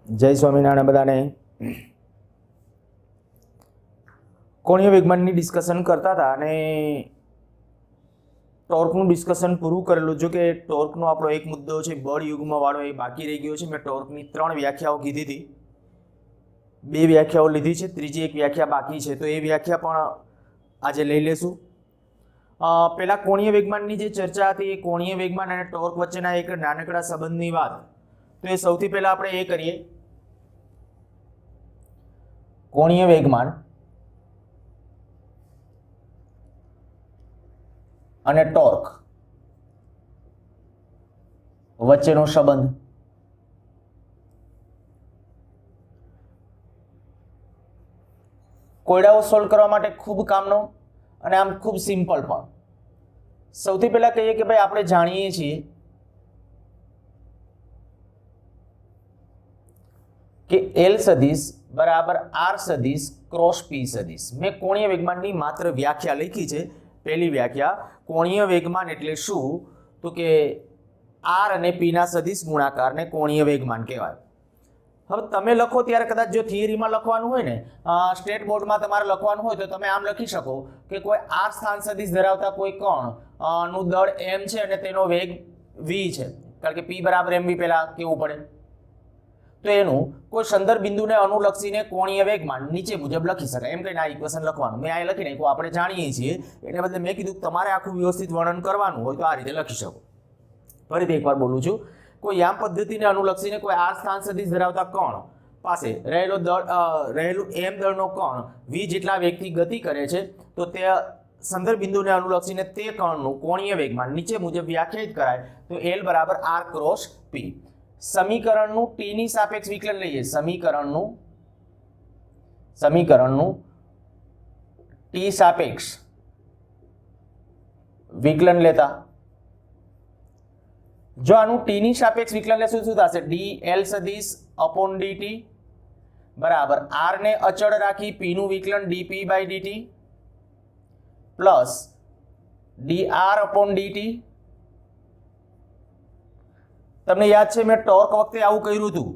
જય સ્વામિનારાયણ બધાને. કોણીય વેગમાનની ડિસ્કશન કરતા હતા અને ટોર્કનું ડિસ્કશન પૂરું કરેલું. જો કે ટોર્કનો આપણો એક મુદ્દો છે બળ યુગમાં વાળો, એ બાકી રહી ગયો છે. મેં ટોર્કની 3 વ્યાખ્યાઓ કીધી હતી, 2 વ્યાખ્યાઓ લીધી છે, ત્રીજી એક વ્યાખ્યા બાકી છે, તો એ વ્યાખ્યા પણ આજે લઈ લેશું. પહેલા કોણીય વેગમાનની જે ચર્ચા હતી એ કોણીય વેગમાન અને ટોર્ક વચ્ચેના એક નાનકડા સંબંધની વાત. તો એ સૌથી પહેલા આપણે એ કરીએ, કોણીય વેગમાન અને ટોર્ક વચ્ચેનો સંબંધ. કોયડાઓ સોલ્વ કરવા માટે ખૂબ કામનો અને આમ ખૂબ સિમ્પલ પણ. સૌથી પહેલા કહીએ કે ભાઈ આપણે જાણીએ છીએ કે L સદિશ બરાબર R સદિશ ક્રોસ P સદિશ. મેં કોણીય વેગમાનની માત્ર વ્યાખ્યા લખી છે. પહેલી વ્યાખ્યા, કોણીય વેગમાન એટલે શું? તો કે R અને P ના સદિશ ગુણાકારને કોણીય વેગમાન કહેવાય. હવે તમે લખો ત્યારે કદાચ જો થિયરીમાં લખવાનું હોય ને, સ્ટેટ બોર્ડમાં તમારે લખવાનું હોય તો તમે આમ લખી શકો કે કોઈ R સ્થાન સદિશ ધરાવતા કોઈ કણ નું દળ m છે અને તેનો વેગ v છે, કારણ કે P બરાબર mv પહેલા કેવું પડે. તો એનું કોઈ સંદર્ભ બિંદુને અનુલક્ષીને કોણીય વેગમાન નીચે મુજબ લખી શકાય. એમ કહીને આ ઇક્વેશન લખવાનું. મેં આ લખી નાખ્યું, આપણે જાણીએ છીએ. એટલે બદલે મેં કીધું તમારે આખું વ્યવસ્થિત વર્ણન કરવાનું હોય તો આ રીતે લખી શકો. ફરીથી એકવાર બોલું છું, કોઈ યામ પદ્ધતિને અનુલક્ષીને કોઈ R સ્થાન સદિશ ધરાવતા કણ પાસે રહેલું m દળનો કણ v જેટલા વેગથી ગતિ કરે છે, તો તે સંદર્ભ બિંદુને અનુલક્ષીને તે કણનું કોણીય વેગમાન નીચે મુજબ વ્યાખ્યાયિત કરાય. તો L બરાબર R ક્રોસ P. સમીકરણનું t ની સાપેક્ષ વિકલન લઈએ. સમીકરણનું t સાપેક્ષ વિકલન લેતા જો આનું t ની સાપેક્ષ વિકલન લેશું શું થશે? dl સદિશ અપોન dt બરાબર r ને અચળ રાખી p નું વિકલન dp by dt plus dr upon dt. તમને યાદ છે મેં ટોર્ક વખતે આવું કર્યું હતું.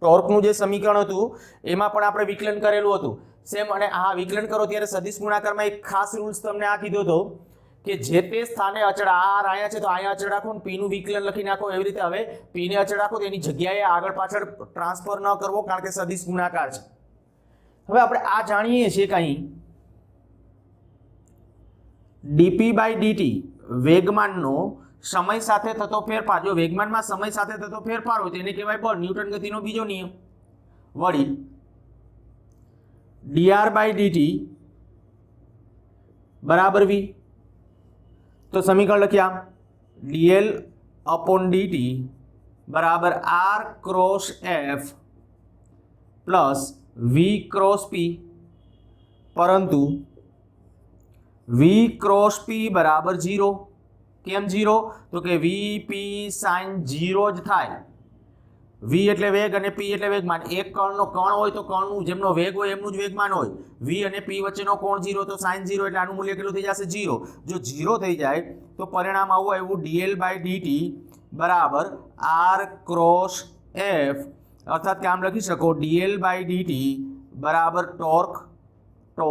ટોર્કનું જે સમીકરણ હતું એમાં પણ આપણે વિકલન કરેલું હતું સેમ. અને આ વિકલન કરો ત્યારે સદિશ ગુણાકારમાં એક ખાસ રૂલ્સ તમને આ કીધો હતો કે જે તે સ્થાને અચળ r આયા છે તો અહીંયા અચળ રાખો ને p નું વિકલન લખી નાખો. એવી રીતે હવે p ને અચળ રાખો તો એની જગ્યાએ આગળ પાછળ ટ્રાન્સફર ન કરવો, કારણ કે સદિશ ગુણાકાર છે. હવે આપણે આ જાણીએ છીએ કે અહીં dp બાય dt વેગમાનનો સમય સાથે થતો ફેરફાર. જો વેગમાનમાં સમય સાથે થતો ફેરફાર હોય તેને કહેવાય બળ, ન્યૂટન ગતિનો બીજો નિયમ. વળી dr બાય dt બરાબર v. તો સમીકરણ લખ્યા dl અપોન dt બરાબર r cross f plus v cross p, પરંતુ v ક્રોસ p બરાબર 0. કેમ 0? તો કે vp sin 0 જ થાય. v એટલે વેગ અને p એટલે વેગમાન. એક કણનો કણ હોય તો કણનું જેમનો વેગ હોય એમનું જ વેગમાન હોય. v અને p વચ્ચેનો કોણ 0, તો sin 0 એટલે આનું મૂલ્ય કેટલું થઈ જશે? 0. જો 0 થઈ જાય તો પરિણામ આવું આવ્યું dl બાય dt બરાબર r ક્રોસ f, અર્થાત કે આમ લખી શકો dl બાય dt બરાબર ટોર્ક ટો.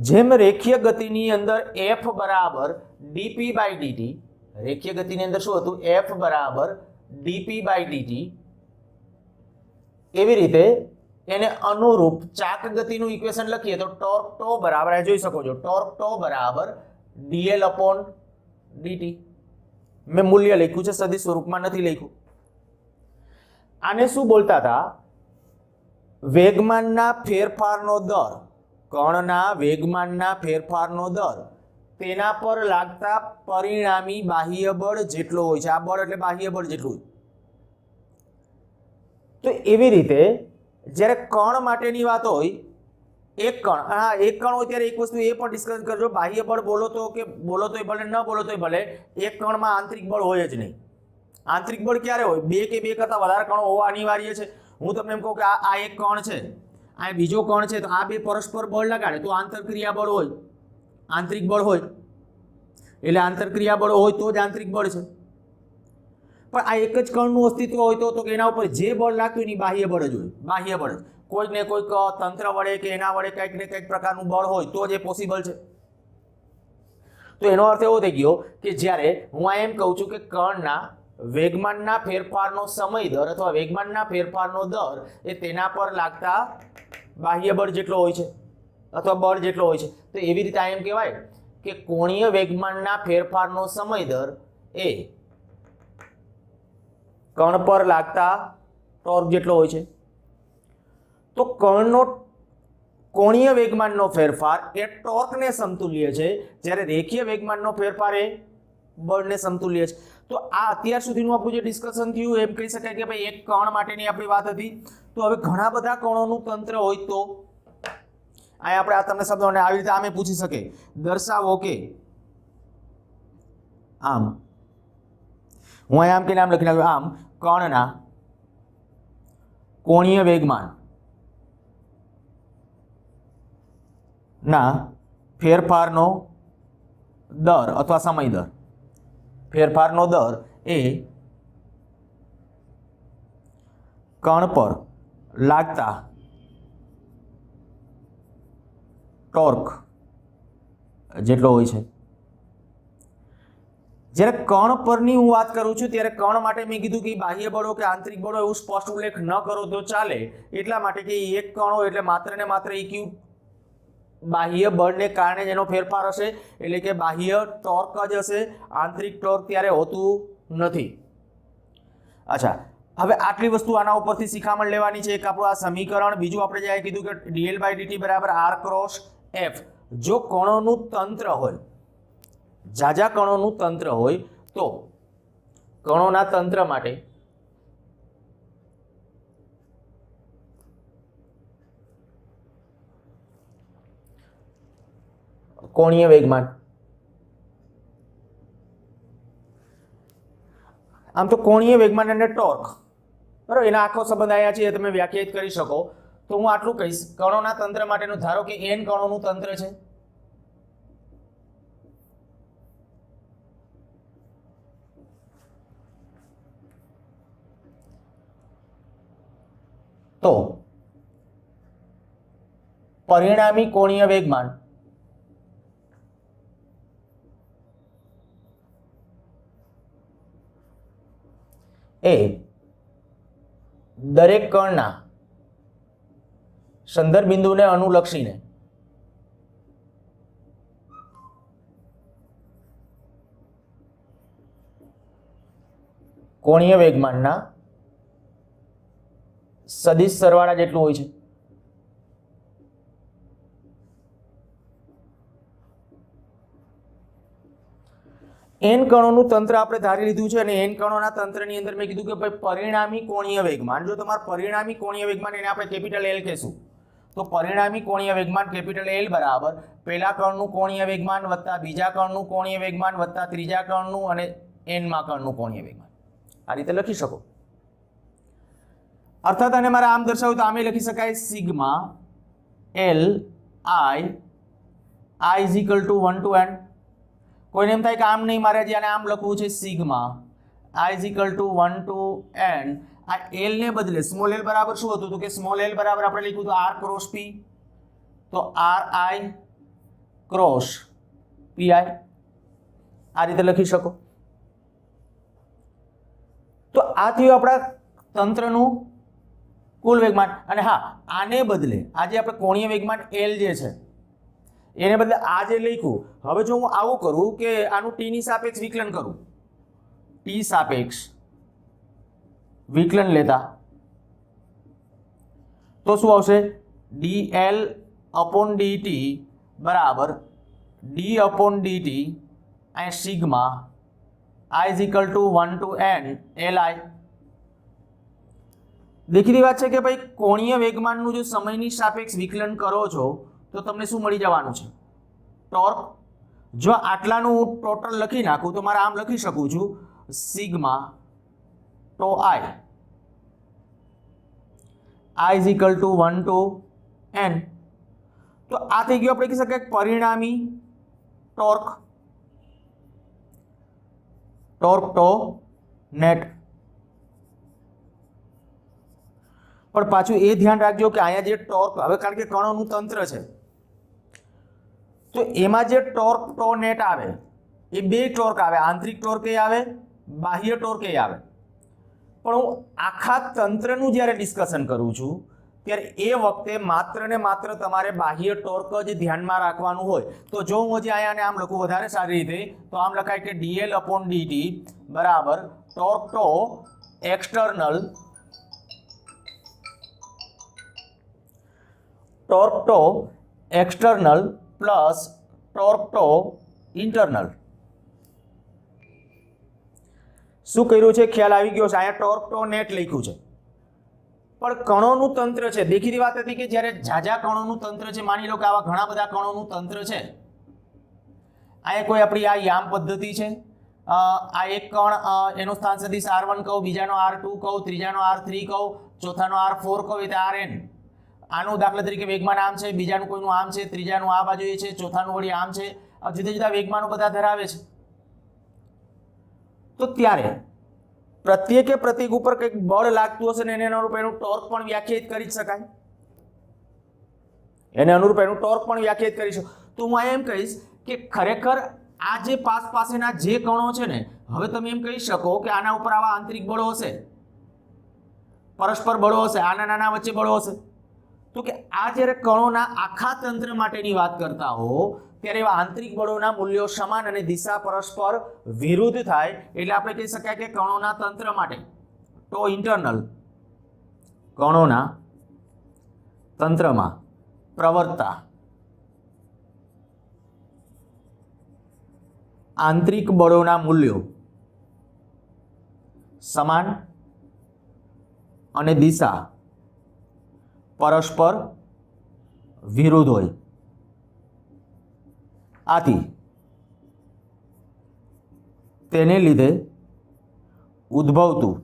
જેમ રેખીય ગતિની અંદર f બરાબર dp બાય dt, રેખીય ગતિની અંદર શું હતું? f બરાબર dp બાય dt, એવી રીતે એને અનુરૂપ ચાક ગતિનું ઇક્વેશન લખીએ તો ટોર્ક ટો બરાબર, આ જોઈ શકો છો, ટોર્ક ટો બરાબર dl અપોન dt. મેં મૂલ્ય લખ્યું છે, સદિશ સ્વરૂપમાં નથી લખ્યું. આને શું બોલતા હતા? વેગમાનના ફેરફારનો દર, કણના વેગમાનના ફેરફારનો દર તેના પર લાગતા પરિણામી બાહ્ય બળ જેટલો હોય છે. આ બળ એટલે બાહ્ય બળ જેટલું. તો એવી રીતે જ્યારે કણ માટેની વાત હોય, એક કણ હોય ત્યારે એક વસ્તુ એ પણ ડિસ્કસ કરજો, બાહ્ય બળ બોલો તોય ભલે, ન બોલો તોય ભલે, એક કણમાં આંતરિક બળ હોય જ નહીં. આંતરિક બળ ક્યારે હોય? 2 કે 2 કરતા વધારે કણો હોવા અનિવાર્ય છે. હું તમને એમ કહું કે આ એક કણ છે, આ બીજો કણ છે, તો આ બે પરસ્પર બળ લગાડે તો આંતરક્રિયા બળ હોય, આંતરિક બળ હોય. એટલે આંતરક્રિયા બળ હોય તો જ આંતરિક બળ છે. પણ આ એક જ કણનું અસ્તિત્વ હોય તો એના ઉપર જે બળ લાગતું એની બાહ્ય બળ જ હોય, બાહ્ય બળ જ. કોઈક ને કોઈક તંત્ર વડે કે એના વડે કંઈક ને કંઈક પ્રકારનું બળ હોય તો જ એ પોસિબલ છે. તો એનો અર્થ એવો થઈ ગયો કે જ્યારે હું આ એમ કહું છું કે કણના વેગમાનના ફેરફારનો સમય દર અથવા વેગમાનના ફેરફારનો દર એ તેના પર લાગતા બાહ્ય બળ જેટલો હોય છે અથવા બળ જેટલો હોય છે. તો એવી રીતે આ એમ કહેવાય કે કોણીય વેગમાનના ફેરફારનો સમય દર એ કણ પર લાગતા ટોર્ક જેટલો હોય છે. તો કણનો કોણીય વેગમાનનો ફેરફાર એ ટોર્કને સમતુલ્ય છે, જ્યારે રેખીય વેગમાનનો ફેરફાર એ બળને સમતુલ્ય છે. તો આ અત્યાર સુધીનું આપણું જે ડિસ્કશન થયું એમ કહી શકાય કે ભાઈ એક કણ માટેની આપણી વાત હતી. તો હવે ઘણા બધા કણોનું તંત્ર હોય તો અહીંયા આપણે આ તમને શબ્દોને આવી રીતે આમે પૂછી શકે, દર્શાવો કે આમ, હું અહીંયા આમ કે નામ લખી નાખ્યું, આમ કણના કોણીય વેગમાન ના ફેરફારનો દર અથવા સમય દર, ફેરફારનો દર એ કણ પર લાગતા ટોર્ક જેટલો હોય છે. જ્યારે કણ પરની હું વાત કરું છું ત્યારે કણ માટે મેં કીધું કે બાહ્ય બળો કે આંતરિક બળો એવું સ્પષ્ટ ઉલ્લેખ ન કરો તો ચાલે, એટલા માટે કે એક કણ હોય એટલે માત્ર ને માત્ર ઇક્યુ બાહ્ય બળને કારણે જ એનો ફેરફાર હશે, એટલે કે બાહ્ય ટોર્ક જ હશે, આંતરિક ટોર્ક ત્યારે હોતું નથી. અચ્છા, હવે આટલી વસ્તુ આના ઉપરથી શિખામણ લેવાની છે. એક આપણું આ સમીકરણ, બીજું આપણે જે કીધું કે dl/dt બરાબર r ક્રોસ f. જો કણોનું તંત્ર હોય, ઝાઝા કણોનું તંત્ર હોય તો કણોના તંત્ર માટે કોણીય વેગમાન, આમ તો કોણીય વેગમાન અને ટોર્ક બરાબર એના આખો સંબંધ આવ્યા છે, તમે વ્યાખ્યાયિત કરી શકો. તો હું આટલું કહીશ, કણોના તંત્ર માટેનું ધારો કે n કણોનું તંત્ર છે. તો પરિણામી કોણીય વેગમાન એ દરેક કણના સંદર્ભ બિંદુને અનુલક્ષીને કોણીય વેગમાનના સદિશ સરવાળા જેટલું હોય છે. n કણોનું તંત્ર આપણે ધારી લીધું છે અને n કણોના તંત્રની અંદર મેં કીધું કે ભાઈ પરિણામી કોણીય વેગમાન, જો તમારું પરિણામી કોણીય વેગમાન એને આપણે કેપિટલ L કહેશું. તો પરિણામી કોણીય વેગમાન કેપિટલ L બરાબર પહેલા કણનું કોણીય વેગમાન વત્તા બીજા કણનું કોણીય વેગમાન વત્તા ત્રીજા કણનું અને n માં કણનું કોણીય વેગમાન. આ રીતે લખી શકો. અર્થાત આને મારે આમ દર્શાવ્યું તો આમે લખી શકાય sigma L I is equal to 1 to n. કોઈને એમ થાય કે આમ નહીં, મારે જ્યારે આમ લખવું છે sigma I is equal to 1 to n. આ L ને બદલે સ્મોલ l બરાબર શું હતું? તો કે સ્મોલ l બરાબર આપણે લખ્યું તો r ક્રોસ p, તો ri ક્રોસ pi આ રીતે લખી શકો. તો આ થયું આપણા તંત્રનું કુલ વેગમાન. અને હા, આને બદલે આજે આપણે કોણીય વેગમાન L જે છે એને બદલે આ જે લખ્યું, હવે જો હું આવું કરું કે આનું t ની સાપેક્ષ વિકલન કરું, t સાપેક્ષ વિકલન લેતા તો શું આવશે? dl upon dt બરાબર d upon dt અને sigma I is equal to 1 to n li. દેખીતી વાત છે કે ભાઈ કોણીય વેગમાનનું જો સમયની સાપેક્ષ વિકલન કરો છો તો તમને શું મળી જવાનું છે? ટોર્ક. જો આટલાનું હું ટોટલ લખી નાખું તો મારે આમ લખી શકું છું sigma toe I is equal to 1 to n. તો આ થઈ ગયું આપણે કહી શકાય પરિણામી ટોર્ક. ટોર્ક ટો નેટ। પણ પાછું એ ધ્યાન રાખજો કે અહીંયા જે ટોર્ક, હવે કારણ કે કણોનું તંત્ર છે તો એમાં જે ટોર્ક ટો નેટ આવે એ બે ટોર્ક આવે, આંતરિક ટોર્ક એ આવે, બાહ્ય ટોર્ક એ આવે। પણ હું આખા તંત્રનું જ્યારે ડિસ્કશન કરું છું ત્યારે એ વખતે માત્ર ને માત્ર તમારે બાહ્ય ટોર્ક જ ધ્યાનમાં રાખવાનું હોય। તો જો હું હજી અહીંયા આમ લખું વધારે સારી રીતે તો આમ લખાય કે dl/dt બરાબર ટોર્ક ટો એક્સટર્નલ, ટોર્ક ટો એક્સટર્નલ પ્લસ ટોર્ક ટો ઇન્ટરનલ। શું કર્યું છે ખ્યાલ આવી ગયો છે? અહીંયા ટોર્ક ટો નેટ લખ્યું છે પણ કણોનું તંત્ર છે। દેખીતી વાત હતી કે જ્યારે ઝાઝા કણોનું તંત્ર છે, માની લો કે આવા ઘણા બધા કણોનું તંત્ર છે, અહીંયા કોઈ આપણી આ યામ પદ્ધતિ છે, આ એક કણ એનો સ્થાન સદિશ r1 કહું, બીજાનો r2 કહું, ત્રીજાનો r3 કહું, ચોથાનો r4 કહું, એટલે rn। આનું દાખલા તરીકે વેગમાન આમ છે, બીજાનું કોઈનું આમ છે, ત્રીજાનું આ બાજુ એ છે, ચોથાનું વળી આમ છે, જુદા જુદા વેગમાનો બધા ધરાવે છે। તો ત્યારે પ્રત્યેકે પ્રતીક ઉપર કંઈક બળ લાગતું હશે ને એને અનુરૂપ એનું ટોર્ક પણ વ્યાખ્યાયિત કરી શકાય, એને અનુરૂપ એનું ટોર્ક પણ વ્યાખ્યાયિત કરી શકો। તો હું એમ કહીશ કે ખરેખર આ જે પાસેના જે કણો છે ને, હવે તમે એમ કહી શકો કે આના ઉપર આવા આંતરિક બળો હશે, પરસ્પર બળો હશે, આના નાના વચ્ચે બળો હશે। તો કે આ જ્યારે કણોના આખા તંત્ર માટેની વાત કરતા હો ત્યારે એવા આંતરિક બળોના મૂલ્યો સમાન અને દિશા પરસ્પર વિરુદ્ધ થાય એટલે આપણે કહી શકાય કે કણોના તંત્ર માટે ટો ઇન્ટરનલ, કણોના તંત્રમાં પ્રવર્તતા આંતરિક બળોના મૂલ્યો સમાન અને દિશા પરસ્પર વિરુદ્ધ હોય। આથી તેને લીધે ઉદ્ભવતું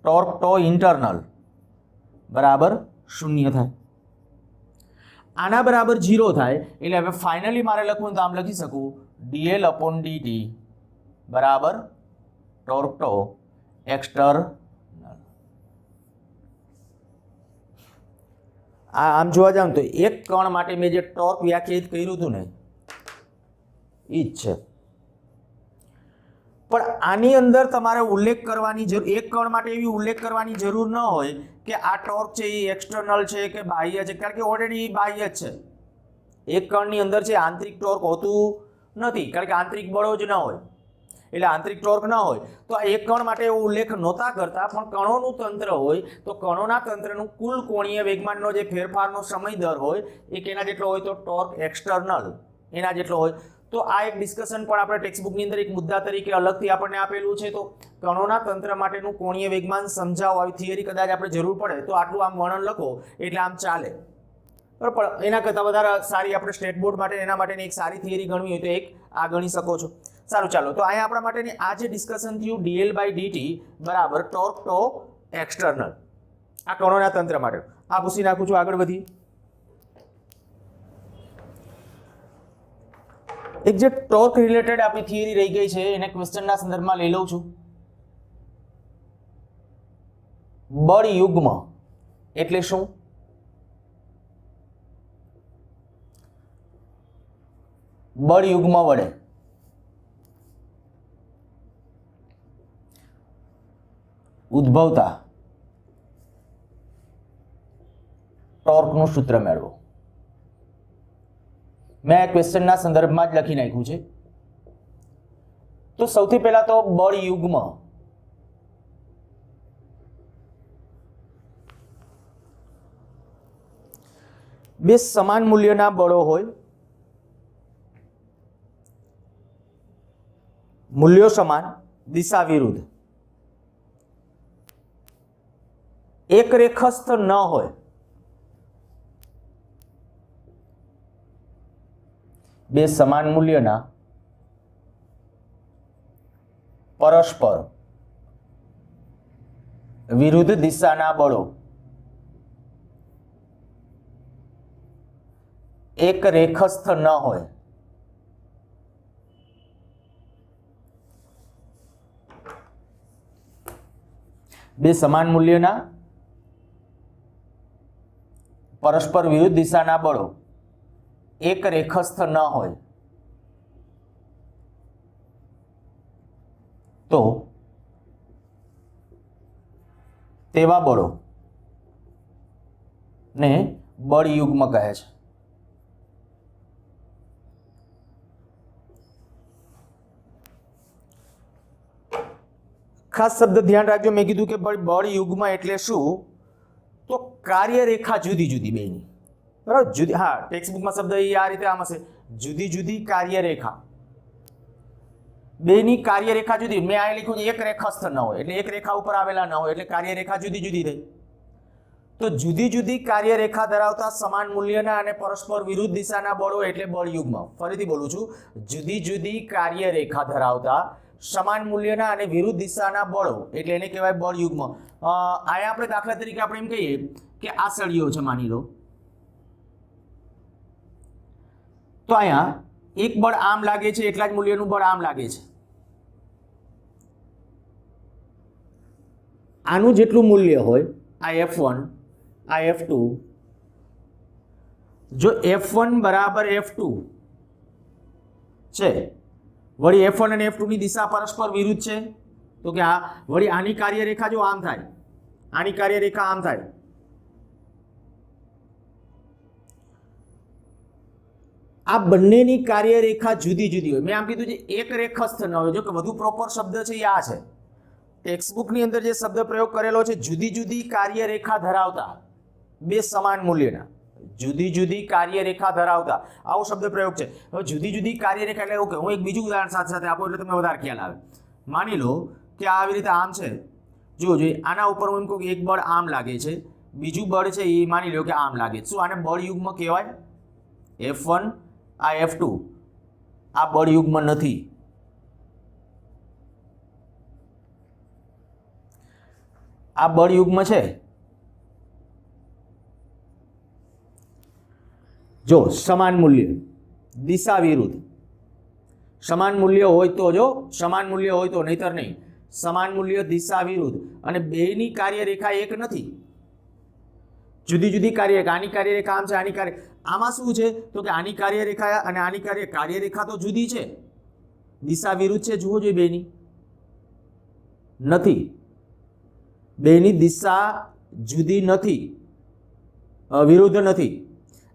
ટોર્ક ટો ઇન્ટરનલ બરાબર 0 થાય। આના બરાબર 0 થાય એટલે હવે ફાઇનલી મારે લખવું તો આમ લખી શકું dl/dt બરાબર ટોર્ક ટો એક્સટર્નલ। આમ જોવા જાવ તો એક કણ માટે મેં જે ટોર્ક વ્યાખ્યાયિત કર્યું હતું ને એ જ છે, પણ આની અંદર તમારે ઉલ્લેખ કરવાની જરૂર, એક કણ માટે એવી ઉલ્લેખ કરવાની જરૂર ન હોય કે આ ટોર્ક છે એ એક્સટર્નલ છે કે બાહ્ય છે, કારણ કે ઓલરેડી બાહ્ય જ છે। એક કણની અંદર છે આંતરિક ટોર્ક હોતું નથી, કારણ કે આંતરિક બળો જ ન હોય એટલે આંતરિક ટોર્ક ન હોય। તો આ એક કણ માટે એવો ઉલ્લેખ નહોતા કરતા, પણ કણોનું તંત્ર હોય તો કણોના તંત્રનું કુલ કોણીય વેગમાનનો જે ફેરફારનો સમય દર હોય એ કેના જેટલો હોય તો ટોર્ક એક્સટર્નલ એના જેટલો હોય। તો આ એક ડિસ્કશન પણ આપણે ટેક્સ્ટબુકની અંદર એક મુદ્દા તરીકે અલગથી આપણને આપેલું છે। તો કણોના તંત્ર માટેનું કોણીય વેગમાન સમજાવો, આવી થિયરી કદાચ આપણે જરૂર પડે તો આટલું આમ વર્ણન લખો એટલે આમ ચાલે, બરાબર। એના કરતાં વધારે સારી આપણે સ્ટેટ બોર્ડ માટે એના માટેની એક સારી થિયરી ગણવી હોય તો એક આ ગણી શકો છો। સારું, ચાલો તો અહીંયા આપણા માટેની આ જે ડિસ્કશન થયું dl/dt બરાબર ટોર્ક ટો એક્સટર્નલ, આ કણોના તંત્ર માટે આ પૂછી નાખું છું। આગળ વધી એક જે ટોર્ક રિલેટેડ આપણી થિયરી રહી ગઈ છે એને ક્વેશ્ચનના સંદર્ભમાં લઈ લઉં છું। બળ યુગ્મ એટલે શું? બળ યુગ્મ વડે ઉદ્ભવતા ટોર્કનું સૂત્ર મેળવો। મેં ક્વેશ્ચનના સંદર્ભમાં જ લખી નાખ્યું છે। તો સૌથી પહેલા તો બળ યુગ્મ બે સમાન મૂલ્યના બળો હોય, મૂલ્યો સમાન દિશા વિરુદ્ધ, એક રેખસ્થ ન હોય, બે સમાન મૂલ્યના પરસ્પર વિરુદ્ધ દિશાના બળો એક રેખસ્થ ન હોય, બે સમાન મૂલ્યના પરસ્પર વિરુદ્ધ દિશાના બળો એક રેખસ્થ ન હોય તો તેવા બળો ને બળયુગ્મ કહે છે. ખાસ શબ્દ ધ્યાન રાખજો, મેં કીધું કે બળયુગ્મ એટલે શું, તો કાર્યરેખા જુદી જુદી બેની, બરાબર, જુદી. હા, ટેક્સ્ટ બુકમાં શબ્દ આ રીતે આમ હશે, જુદી જુદી કાર્યરેખા, બેની કાર્યરેખા જુદી. મેં આ લખ્યું એક રેખાસ્થ ન હોય એટલે એક રેખા ઉપર આવેલા ન હોય એટલે કાર્યરેખા જુદી જુદી થઈ. તો જુદી જુદી કાર્યરેખા ધરાવતા સમાન મૂલ્યના અને પરસ્પર વિરુદ્ધ દિશાના બળો એટલે બળયુગ્મ. ફરીથી બોલું છું, જુદી જુદી કાર્યરેખા ધરાવતા સમાન મૂલ્યના અને વિરુદ્ધ દિશાના બળો એટલે એને કહેવાય બળયુગ્મ. આયા આપણે દાખલા તરીકે આપણે એમ કહીએ કે આ સળિયો છે, માની લો, તો અહીંયા એક બળ આમ લાગે છે, એટલા જ મૂલ્યનું બળ આમ લાગે છે. આનું જેટલું મૂલ્ય હોય, આ F1 આ F2, જો F1 બરાબર F2 છે, વળી F1 અને F2 ની દિશા પરસ્પર વિરુદ્ધ છે, તો કે આ વળી આની કાર્યરેખા જો આમ થાય, આની કાર્યરેખા આમ થાય, આ બંનેની કાર્યરેખા જુદી જુદી હોય. મેં આમ કીધું છે એક રેખસ્થ ન હોય. જો કે વધુ પ્રોપર શબ્દ છે એ આ છે, ટેક્સ્ટબુકની અંદર જે શબ્દ પ્રયોગ કરેલો છે, જુદી જુદી કાર્યરેખા ધરાવતા બે સમાન મૂલ્યના, જુદી જુદી કાર્યરેખા ધરાવતા, આવો શબ્દ પ્રયોગ છે. હવે જુદી જુદી કાર્યરેખા એટલે ઓકે, હું એક બીજું ઉદાહરણ સાથે સાથે આપું એટલે તમને વધારે ખ્યાલ આવે. માની લો કે આવી રીતે આમ છે, જુઓ જોઈએ, આના ઉપર હું એમ કહું કે એક બળ આમ લાગે છે, બીજું બળ છે એ માની લો કે આમ લાગે છે. શું આને બળયુગ્મ કહેવાય? F1 આ F2 આ બળયુગ્મ નથી. આ બળયુગ્મ છે. જો સમાન મૂલ્ય, દિશા વિરુદ્ધ, સમાન મૂલ્ય હોય તો, જો સમાન મૂલ્ય હોય તો, નહીતર નહીં. સમાન મૂલ્ય, દિશા વિરુદ્ધ, અને બેની કાર્યરેખા એક નથી, જુદી જુદી કાર્યરેખા. આની કાર્યરેખા આમ છે, આની કાર્ય આમાં શું છે, તો કે આની કાર્યરેખા અને આની કાર્યરેખા તો જુદી છે, દિશા વિરુદ્ધ છે. જુઓ જોઈએ, બેની નથી, બેની દિશા જુદી નથી, વિરુદ્ધ નથી.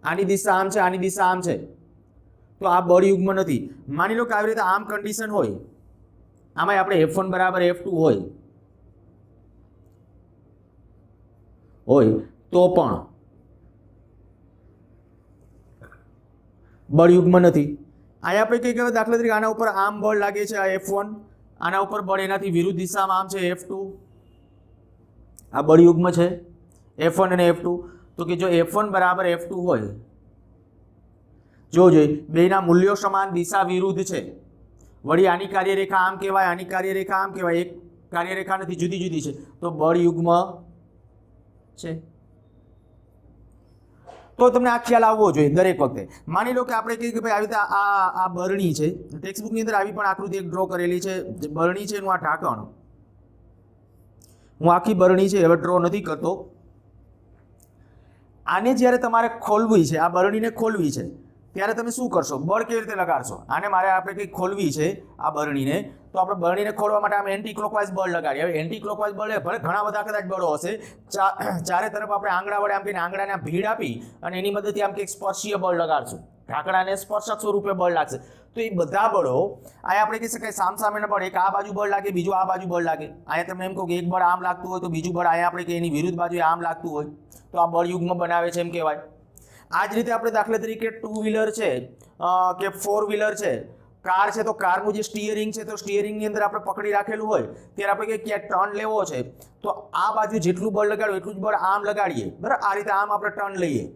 આની દિશા આમ છે, આની દિશા આમ છે, તો આ બળયુગ્મ નથી. માની લો કે આવી રીતે આમ કન્ડિશન હોય, આમાં આપણે F1 બરાબર F2 હોય તો પણ બળયુગ્મ નથી. અહીંયા આપણે કઈ કહેવાય, દાખલા તરીકે આના ઉપર આમ બળ લાગે છે, આ F1, આના ઉપર બળ એનાથી વિરુદ્ધ દિશામાં આમ છે F2, આ બળયુગ્મ છે F1 અને F2. તો કે જો F1 બરાબર F2 હોય, જોજો બેના મૂલ્યો સમાન, દિશા વિરુદ્ધ છે, વળી આની કાર્યરેખા આમ કહેવાય, આની કાર્યરેખા આમ કહેવાય, એક કાર્યરેખા નથી, જુદી જુદી છે, તો બળયુગ્મ છે. તો તમને આ ખ્યાલ આવવો જોઈએ દરેક વખતે. માની લો કે આપણે કહીએ કે ભાઈ આવી રીતે આ બરણી છે, ટેક્સ્ટબુકની અંદર આવી પણ આકૃતિ એક ડ્રો કરેલી છે, બરણી છે એનું આ ઢાંકણ, હું આખી બરણી છે હવે ડ્રો નથી કરતો. આને જ્યારે તમારે ખોલવી છે, આ બરણીને ખોલવી છે, ત્યારે તમે શું કરશો? બળ કેવી રીતે લગાડશો? આને મારે આપણે કંઈક ખોલવી છે આ બરણીને, તો આપણે બરણીને ખોલવા માટે આમ એન્ટી ક્લોકવાઇઝ બળ લગાડીએ. હવે એન્ટી ક્લોકવાઇઝ બળ ભલે ઘણા બધા કદાચ બળો હશે, ચારે તરફ આપણે આંગળા વડે આમ કહીને આંગળાને આમ ભીડ આપી અને એની મદદથી આમ કંઈક સ્પર્શીય બળ લગાડશું, ઢાંકણાને સ્પર્શક સ્વરૂપે બળ લાગશે. તો એ બધા બળો અહીંયા આપણે કહી શકાય સામસામેના બળ, એક આ બાજુ બળ લાગે, બીજું આ બાજુ બળ લાગે. અહીંયા તમને એમ કહું કે એક બળ આમ લાગતું હોય તો બીજું બળ અહીંયા આપણે કે એની વિરુદ્ધ બાજુએ આમ લાગતું હોય, તો આ બળયુગ્મ બનાવે છે એમ કહેવાય. આ જ રીતે આપણે દાખલા તરીકે 2 વ્હીલર છે કે 4 વ્હીલર છે, કાર છે, તો કારનું જે સ્ટીયરિંગ છે, તો સ્ટીયરિંગની અંદર આપણે પકડી રાખેલું હોય ત્યારે આપણે કહીએ કે ટર્ન લેવો છે, તો આ બાજુ જેટલું બળ લગાડ્યું એટલું જ બળ આમ લગાડીએ, બરાબર. આ રીતે આમ આપણે ટર્ન લઈએ,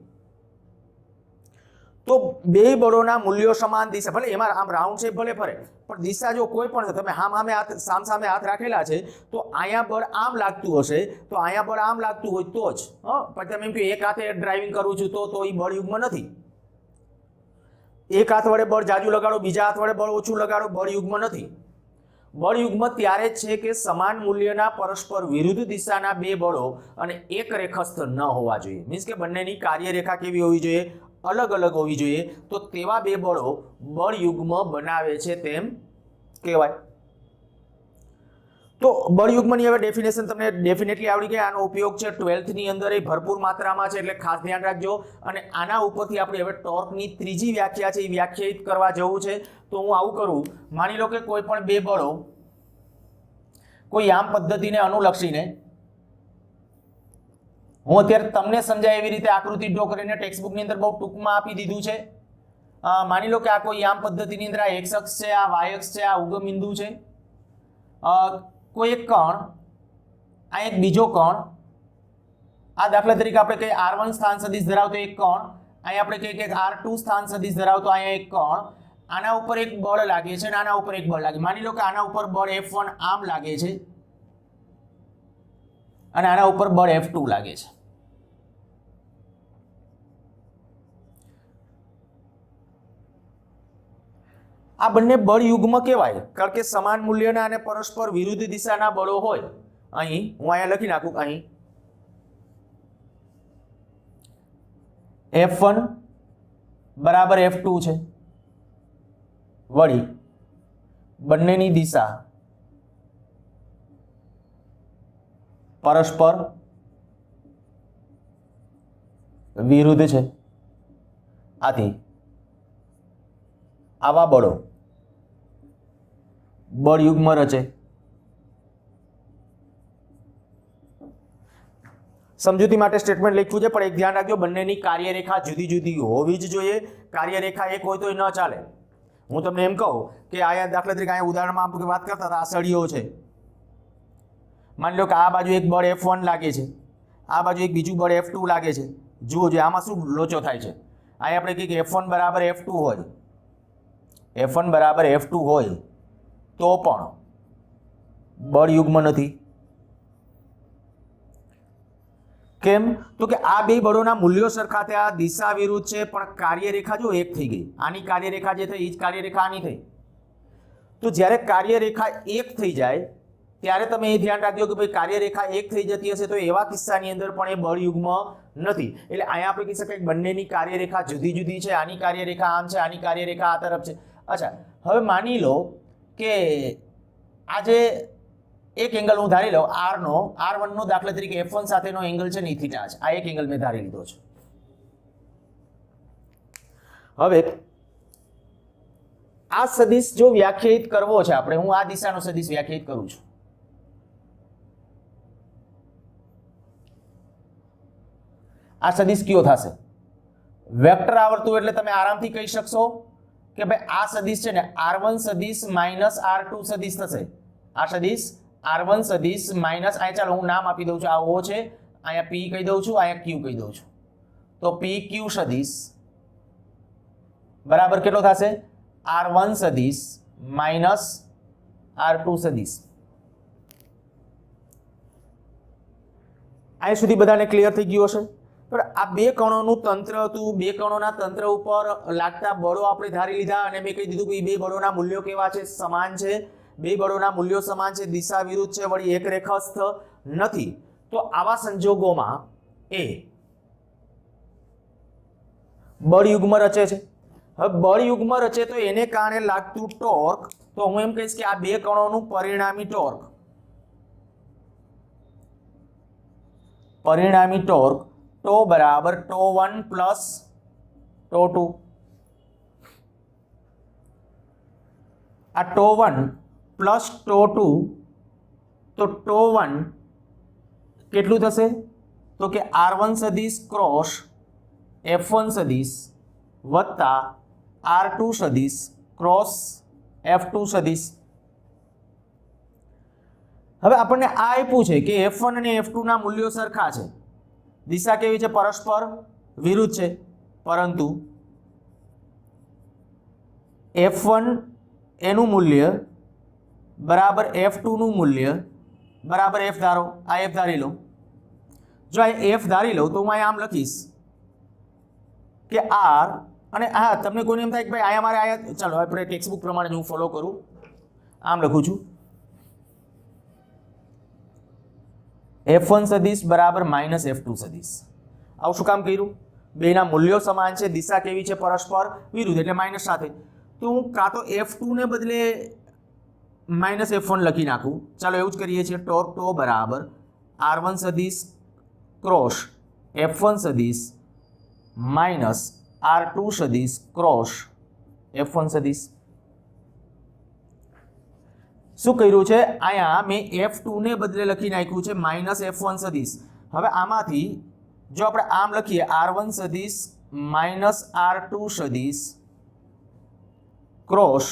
તો બે બળોના મૂલ્યો સમાન દિશા, ભલે એમાં આમ રાઉન્ડ શેપ ભલે ફરે, પણ દિશા જો કોઈ પણ તમે સામે હાથ રાખેલા છે, તો અહીંયા બળ આમ લાગતું હશે, તો અહીંયા બળ આમ લાગતું હોય તો જ. પછી તમે એમ કે એક હાથે ડ્રાઇવિંગ કરું છું તો એ બળયુગ્મ નથી. એક હાથ વડે બળ જાજુ લગાડો, બીજા હાથ વડે બળ ઓછું લગાડો, બળયુગ્મ નથી. બળયુગ્મ ત્યારે જ છે કે સમાન મૂલ્યના પરસ્પર વિરુદ્ધ દિશાના બે બળો અને એક રેખાસ્થ ન હોવા જોઈએ. મીન્સ કે બંનેની કાર્યરેખા કેવી હોવી જોઈએ? અલગ અલગ હોવી જોઈએ. તો તેવા બે બળો બળયુગ્મ બનાવે છે તેમ કહેવાય. તો બળયુગ્મની હવે ડેફિનેશન તમને ડેફિનેટલી આવડી ગઈ. આનો ઉપયોગ છે 12th ની અંદર એ ભરપૂર માત્રામાં છે, એટલે ખાસ ધ્યાન રાખજો. અને આના ઉપરથી આપણે હવે ટોર્કની ત્રીજી વ્યાખ્યા છે એ વ્યાખ્યાયિત કરવા જવું છે. તો હું આવું કરું, માની લો કે કોઈ પણ બે બળો કોઈ યામ પદ્ધતિને અનુલક્ષીને, હું અત્યારે તમને સમજાય એવી રીતે આકૃતિ ડ્રો કરીને ટેક્સ્ટબુકની અંદર બહુ ટૂંકમાં આપી દીધું છે. માની લો કે આ કોઈ યામ પદ્ધતિની અંદર આ એક્સ અક્ષ છે, આ વાય અક્ષ છે, આ ઉગમ બિંદુ છે. કોઈ એક કણ, આ એક બીજો કણ, આ દાખલા તરીકે આપણે કહીએ R1 સ્થાન સદિશ ધરાવતો એક કણ, અહીં આપણે કહીએ કે R2 સ્થાન સદિશ ધરાવતો અહીંયા એક કણ. આના ઉપર એક બળ લાગે છે અને આના ઉપર એક બળ લાગે. માની લો કે આના ઉપર બળ F1 આમ લાગે છે અને આના ઉપર બળ F2 લાગે છે. આ બંને બળ યુગ્મ કહેવાય, કારણ કે સમાન મૂલ્યના અને પરસ્પર વિરુદ્ધ દિશાના બળો હોય. અહીં હું અહીંયા લખી નાખું, અહીં F1 બરાબર F2 છે. વળી બંનેની દિશા પરસ્પર વિરુદ્ધ છે. આથી આવા બળો બળયુગ્મ રચે. સમજૂતી માટે સ્ટેટમેન્ટ લખ્યું છે, પણ એક ધ્યાન રાખજો, બંનેની કાર્યરેખા જુદી જુદી હોવી જ જોઈએ. કાર્યરેખા એક હોય તો ન ચાલે. હું તમને એમ કહું કે આયા દાખલા તરીકે અહીંયા ઉદાહરણમાં આપણે વાત કરતા હતા, આ સળીઓ છે. માની લો કે આ બાજુ એક બળ F1 લાગે છે, આ બાજુ એક બીજું બળ F2 લાગે છે. જુઓ જો આમાં શું લોચો થાય છે. અહીંયા આપણે કહીએ કે F1 બરાબર F2 હોય, F1 બરાબર F2 હોય તો પણ બળયુગ્મ નથી. કેમ? તો કે આ બે બળોના મૂલ્યો સરખા થયા, દિશા વિરુદ્ધ છે, પણ કાર્યરેખા જો એક થઈ ગઈ. આની કાર્યરેખા જે થઈ એ જ કાર્યરેખા આની થઈ. તો જ્યારે કાર્યરેખા એક થઈ જાય ત્યારે તમે એ ધ્યાન રાખજો કે ભાઈ કાર્યરેખા એક થઈ જતી હશે તો એવા કિસ્સાની અંદર પણ એ બળયુગ્મ નથી. એટલે અહીંયા આપણે કહી શકાય કે બંનેની કાર્યરેખા જુદી જુદી છે. આની કાર્યરેખા આમ છે, આની કાર્યરેખા આ તરફ છે. અચ્છા, હવે માની લો કે આ જે એક એંગલ હું ધારી લઉં R1 નો દાખલા તરીકે F1 સાથેનો એંગલ છે ને થીટા છે. આ એક એંગલ મેં ધારી લીધો છે. હવે આ સદિશ જો વ્યાખ્યાયિત કરવો છે આપણે, હું આ દિશાનો સદિશ વ્યાખ્યાયિત કરું છું. આ સદિશ કયો થશે? વેક્ટર આવડતું એટલે તમે આરામથી કહી શકશો કે ભાઈ આ સદિશ છે ને R1 સદિશ માઇનસ R2 સદિશ થશે. આ સદિશ R1 સદિશ માઇનસ, અહીંયા ચાલો હું નામ આપી દઉં છું, આ O છે, અહીંયા P કહી દઉં છું, અહીંયા Q કહી દઉં છું. તો PQ સદિશ બરાબર કેટલો થશે? R1 સદિશ માઇનસ R2 સદિશ. અહીંયા સુધી બધાને ક્લિયર થઈ ગયું હશે? પણ આ બે કણોનું તંત્ર હતું, બે કણોના તંત્ર ઉપર લાગતા બળો આપણે ધારી લીધા અને મેં કહી દીધું કે બે બળોના મૂલ્યો કેવા છે? સમાન છે. બે બળોના મૂલ્યો સમાન છે, દિશા વિરુદ્ધ છે, વળી એક રેખાસ્થ નથી. તો આવા સંજોગોમાં એ બળયુગ્મ રચે છે. હવે બળયુગ્મ રચે તો એને કારણે લાગતું ટોર્ક, તો હું એમ કહીશ કે આ બે કણોનું પરિણામી ટોર્ક, ટો બરાબર τ1 પ્લસ τ2. આ τ1 પ્લસ τ2, તો τ1 કેટલું થશે? તો કે R1 સદિશ ક્રોસ F1 સદિશ વત્તા R2 સદિશ ક્રોસ F2 સદિશ. હવે આપણને આ આપ્યું છે કે F1 અને F2 ના મૂલ્યો સરખા છે, દિશા કેવી છે? પરસ્પર વિરુદ્ધ છે. પરંતુ F1 એનું મૂલ્ય બરાબર F2 નું મૂલ્ય બરાબર F ધારો. આ F ધારી લો. જો આ F ધારી લો તો હું અહીંયા આમ લખીશ કે R, અને હા તમને કોઈને એમ થાય કે ભાઈ અહીંયા મારે ચાલો આપણે ટેક્સ્ટબુક પ્રમાણે હું ફોલો કરું, આમ લખું છું F1 સદિશ બરાબર માઇનસ F2 સદિશ. આવું શું કામ કર્યું? બેના મૂલ્યો સમાન છે, દિશા કેવી છે? પરસ્પર વિરુદ્ધ, એટલે માઇનસ સાથે. તો હું કાં તો F2 ને બદલે માઇનસ F1 લખી નાખું. ચાલો એવું જ કરીએ છીએ. ટોર્ક ટો બરાબર R1 સદિશ ક્રોસ F1 સદિશ માઇનસ R2 સદિશ ક્રોસ F1 સદિશ. શું કર્યું છે? અહીંયા મેં F2 ને બદલે લખી નાખ્યું છે માઇનસ F1 સદિશ. હવે આમાંથી જો આપણે આમ લખીએ R1 સદિશ માઇનસ R2 સદિશ ક્રોસ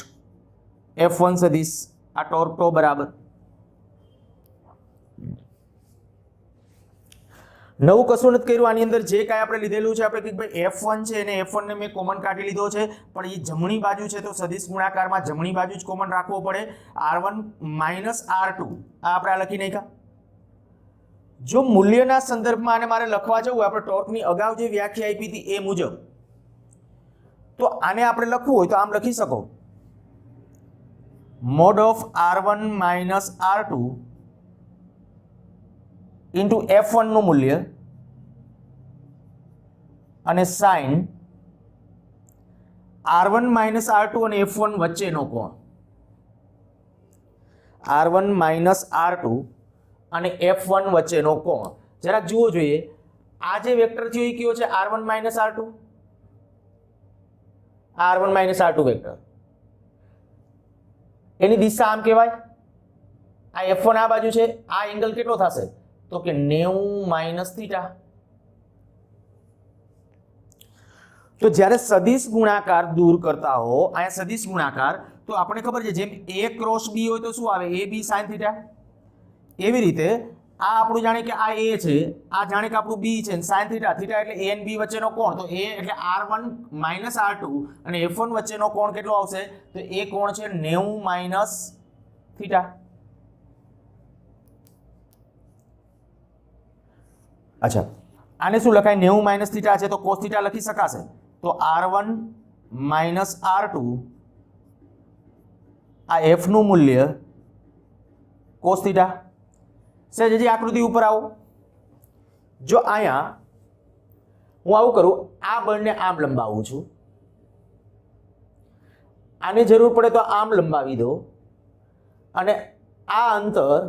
F1 સદિશ, આ ટોર્ક ટો બરાબર. નવું કશું નથી કર્યું. આની અંદર જે કાંઈ આપણે લીધેલું છે, આપણે કે ભાઈ F1 છે અને F1 ને મેં કોમન કાઢી લીધો છે, પણ એ જમણી બાજુ છે તો સદિશ ગુણાકારમાં જમણી બાજુ જ કોમન રાખવો પડે. R1 માઇનસ R2 આ આપણે લખી નાખ્યા. જો મૂલ્યના સંદર્ભમાં આને મારે લખવા જવું, આપણે ટોર્કની અગાઉ જે વ્યાખ્યા આપી હતી એ મુજબ, તો આને આપણે લખવું હોય તો આમ લખી શકો, mode of R1 minus R2 into F1 નું મૂલ્ય અને સાઇન R1 માઇનસ R2 અને F1 વચ્ચેનો કોણ. R1 માઇનસ R2 અને F1 વચ્ચેનો કોણ. જરાક જુઓ જોઈએ, આ જે વેક્ટર થયો એ કયો છે? R1 minus R2. R1 minus R2 vector, એની દિશા આમ કહેવાય. આ F1 આ બાજુ છે, આ એંગલ કેટલો થશે? તો કે 90 માઇનસ થીટા. તો જ્યારે સદિશ ગુણાકાર દૂર કરતા હો, અહીંયા સદિશ ગુણાકાર, તો આપણે ખબર છે જેમ A ક્રોસ B હોય તો શું આવે? AB sin theta. એવી રીતે આ આપણું જાણે કે આ A છે, આ જાણે કે આપણું B છે, sin થીટા. થીટા એટલે A અને B વચ્ચેનો કોણ. તો A એટલે R1 માઇનસ R2 અને F1 વચ્ચેનો કોણ કેટલો આવશે? તો એ કોણ છે 90 માઇનસ થીટા. અચ્છા, આને શું લખાય? 90 માઇનસ થીટા છે તો કોસ થીટા લખી શકાશે. તો R1 માઇનસ R2, આ F નું મૂલ્ય કોસ થીટા. સહેજ આકૃતિ ઉપર આવો. જો અહીંયા હું આવું કરું, આ બળને આમ લંબાવું છું, આની જરૂર પડે તો આમ લંબાવી દો, અને આ અંતર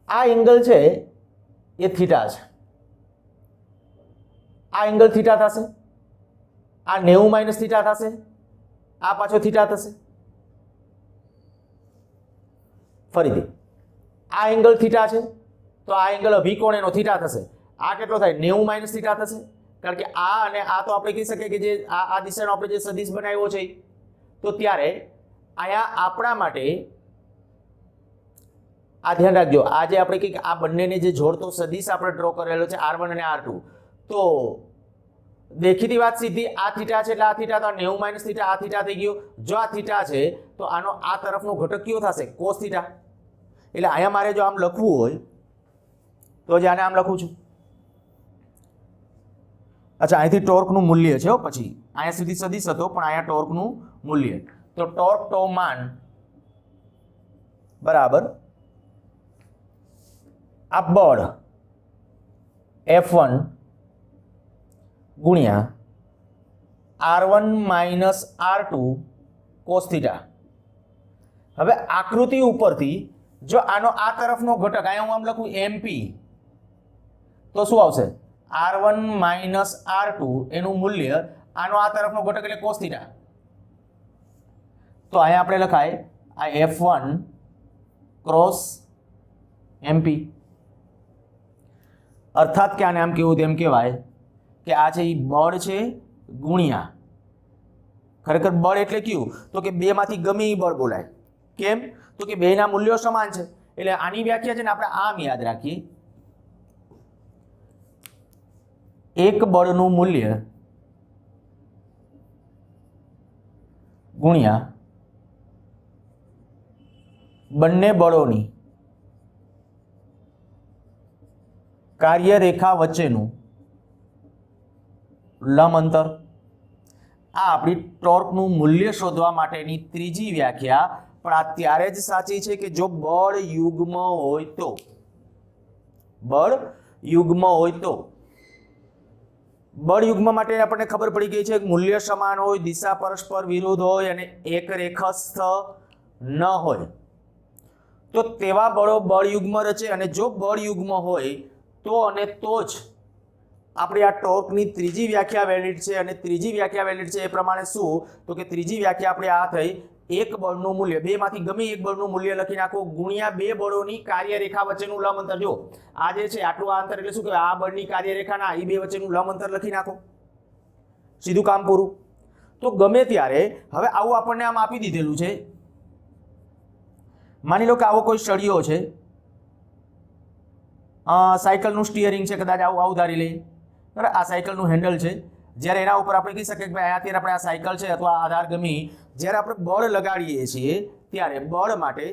આ એંગલ છે એ થીટા છે. આ એંગલ થીટા થશે, આ 90 માઇનસ થીટા થશે, આ પાછો થીટા થશે. ફરીથી આ એંગલ થીટા છે તો આ એંગલ અભિકોણ એનો થીટા થશે. આ કેટલો થાય? 90 માઇનસ થીટા થશે. કારણ કે આ અને આ તો આપણે કહી શકીએ કે જે આ દિશાનો આપણે જે સદિશ બનાવ્યો છે, તો ત્યારે અહીંયા આપણા માટે આ ધ્યાન રાખજો, આ જે આપણે કહીએ આ બંનેને જે જોડતો સદિશ આપણે ડ્રો કરેલો છે R1 અને R2, તો દેખીતી વાત સીધી આ થીટા છે એટલે આ થીટા, તો 90 માઇનસ થીટા આ થીટા થઈ ગયો. જો આ થીટા છે તો આનો આ તરફનો ઘટક કયો થશે? Cos theta. એટલે અહીંયા મારે જો આમ લખવું હોય તો જ આને આમ લખું છું. અચ્છા, અહીંથી ટોર્કનું મૂલ્ય છે. પછી અહીંયા સુધી સદિશ હતો પણ અહીંયા ટોર્કનું મૂલ્ય, તો ટોર્ક ટો માન બરાબર આ બળ F1 ગુણ્યા R1 minus R2 cos theta. હવે આકૃતિ ઉપરથી જો આનો આ તરફનો ઘટક અહીંયા હું આમ લખું MP, તો શું આવશે? R1 માઇનસ R2 એનું મૂલ્ય આનો આ તરફનો ઘટક એટલે કોસ થીટા. તો અહીંયા આપણે લખાય આ F1 ક્રોસ MP. અર્થાત કે આને આમ કેવું તેમ કહેવાય કે આ છે એ બળ છે ગુણ્યા, ખરેખર બળ એટલે કયું? તો કે બે માંથી ગમે એ બળ બોલાય. કેમ? તો કે બેના મૂલ્યો સમાન છે. એટલે આની વ્યાખ્યા છે ને આપણે આમ યાદ રાખીએ, એક બળનું મૂલ્ય ગુણ્યા બંને બળોની કાર્યરેખા વચ્ચેનું લંબ અંતર. આ આપણી ટોર્કનું મૂલ્ય શોધવા માટેની ત્રીજી વ્યાખ્યા પણ આ ત્યારે જ સાચી છે કે જો બળ યુગ્મ હોય તો, બળ યુગ્મ હોય તો. બળ યુગ્મ માટે આપણને ખબર પડી ગઈ છે મૂલ્ય સમાન હોય, દિશા પરસ્પર વિરુદ્ધ હોય અને એક રેખસ્થ ન હોય તો તેવા બળો બળ યુગ્મ રચે. અને જો બળ યુગ્મ હોય તો અને તો જ આપણી આ ટોર્કની ત્રીજી વ્યાખ્યા વેલિડ છે. અને ત્રીજી વ્યાખ્યા વેલિડ છે એ પ્રમાણે શું, તો કે ત્રીજી વ્યાખ્યા આપણે આ થઈ એક બળનું મૂલ્ય, બેમાંથી ગમે એક બળનું મૂલ્ય લખી નાખો ગુણ્યા બે બળોની કાર્યરેખા વચ્ચેનું લંબ અંતર. જો આ જે છે આટલું આ અંતર એટલે શું કહેવાય, આ બળની કાર્યરેખાના એ બે વચ્ચેનું લંબ અંતર લખી નાખો, સીધું કામ પૂરું. તો ગમે ત્યારે હવે આવું આપણને આમ આપી દીધેલું છે, માની લો કે આવો કોઈ સળિયો છે, સાયકલનું સ્ટીયરિંગ છે, કદાચ આવું આવું ધારી લઈએ, બરાબર. આ સાયકલનું હેન્ડલ છે. જ્યારે એના ઉપર આપણે કહી શકીએ કે ભાઈ અત્યારે આપણે આ સાયકલ છે અથવા આધાર ગમી, જ્યારે આપણે બળ લગાડીએ છીએ ત્યારે બળ માટે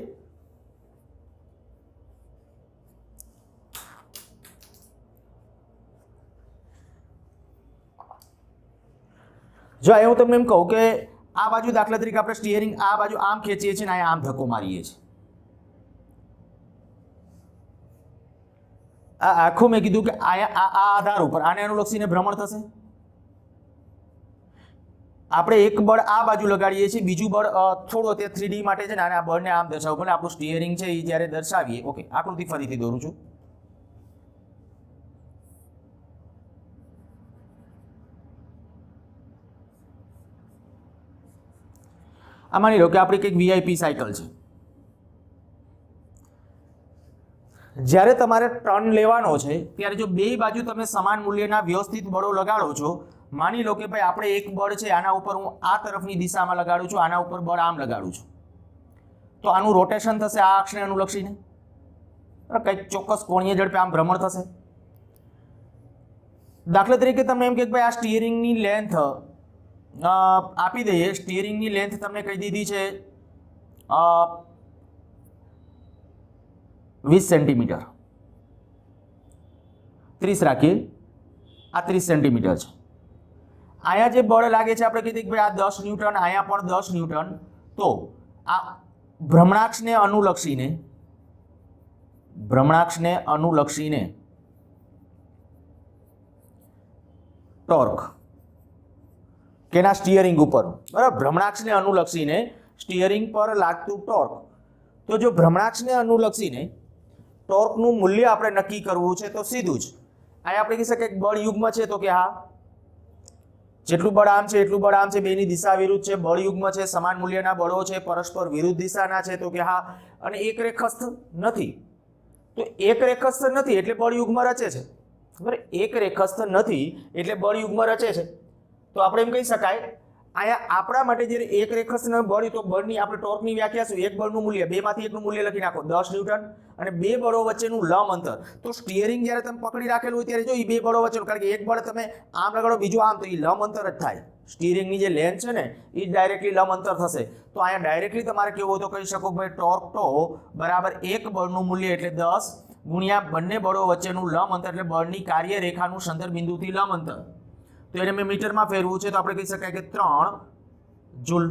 જો હું તમને એમ કહું કે આ બાજુ દાખલા તરીકે આપણે સ્ટીયરિંગ આ બાજુ આમ ખેંચીએ છીએ ને આમ ધક્કો મારીએ છીએ. આ આખું મેં કીધું કે આ આધાર ઉપર આને અનુલક્ષીને ભ્રમણ થશે. આપણે એક બળ આ બાજુ લગાડીએ છીએ, બીજું બળ થોડું અત્યારે 3D માટે છે ને આ બળને આમ દર્શાવું, ભલે આપણું સ્ટીયરિંગ છે એ જ્યારે દર્શાવીએ. ઓકે, આકૃતિ ફરીથી દોરું છું. આ માની લો કે આપણી કંઈક વીઆઈપી સાયકલ છે. જ્યારે તમારે ટર્ન લેવાનો છે ત્યારે જો બે બાજુ તમે સમાન મૂલ્યના વ્યવસ્થિત બળો લગાડો છો, માની લો કે ભાઈ આપણે એક બળ છે આના ઉપર હું આ તરફની દિશામાં લગાડું છું, આના ઉપર બળ આમ લગાડું છું, તો આનું રોટેશન થશે આ અક્ષને અનુલક્ષીને, કંઈક ચોક્કસ કોણીય ઝડપે આમ ભ્રમણ થશે. દાખલા તરીકે તમે એમ કે ભાઈ આ સ્ટીયરિંગની લેન્થ આપી દઈએ, સ્ટીયરિંગની લેન્થ તમને કહી દીધી છે 20 સેન્ટીમીટર, 30 રાખીએ, આ 30 સેન્ટીમીટર છે. અહીંયા જે બળ લાગે છે આપણે કીધું કે ભાઈ આ 10 ન્યૂટન, અહીંયા પણ 10 ન્યૂટન. તો આ ભ્રમણાક્ષને અનુલક્ષીને ટોર્ક કેના સ્ટીયરિંગ ઉપર, બરાબર, ભ્રમણાક્ષને અનુલક્ષીને સ્ટીયરિંગ પર લાગતું ટોર્ક. તો જો ભ્રમણાક્ષને અનુલક્ષીને ટોર્કનું મૂલ્ય આપણે નક્કી કરવું છે તો સીધું જ અહીંયા આપણે કહી શકીએ બળ યુગ્મ છે, તો કે હા જેટલું બળ આમ છે એટલું બળ આમ છે, બેની દિશા વિરુદ્ધ છે, બળ યુગ્મ છે, સમાન મૂલ્યના બળો છે, પરસ્પર વિરુદ્ધ દિશાના છે, તો કે હા. અને એક રેખસ્થ નથી, તો એક રેખસ્થ નથી એટલે બળ યુગ્મ રચે છે, બરાબર. એક રેખસ્થ નથી એટલે બળ યુગ્મ રચે છે. તો આપણે એમ કહી શકાય અહીંયા આપણા માટે જ્યારે એક રેખસ્થ બળ, તો બળની આપણે ટોર્કની વ્યાખ્યા શું, એક બળનું મૂલ્ય, બેમાંથી એકનું મૂલ્ય લખી નાખો 10 ન્યૂટન, અને બે બળો વચ્ચેનું લંબ અંતર. તો સ્ટીયરિંગ જ્યારે તમે પકડી રાખેલું હોય ત્યારે જો એ બે બળો વચ્ચેનું, કારણ કે એક બળ તમે આમ લગાડો બીજું આમ, તો એ લંબ અંતર જ થાય. સ્ટીયરિંગની જે લેન્થ છે ને એ ડાયરેક્ટલી લંબ અંતર થશે. તો અહીંયા ડાયરેક્ટલી તમારે કેવું હોય તો કહી શકો ભાઈ ટોર્ક ટો બરાબર એક બળનું મૂલ્ય એટલે 10 ગુણ્યા બંને બળો વચ્ચેનું લંબ અંતર એટલે બળની કાર્યરેખાનું સંદર્ભ બિંદુથી લંબ અંતર. તો એને મેં મીટરમાં ફેરવું છે તો આપણે કહી શકાય કે 3 જૂલ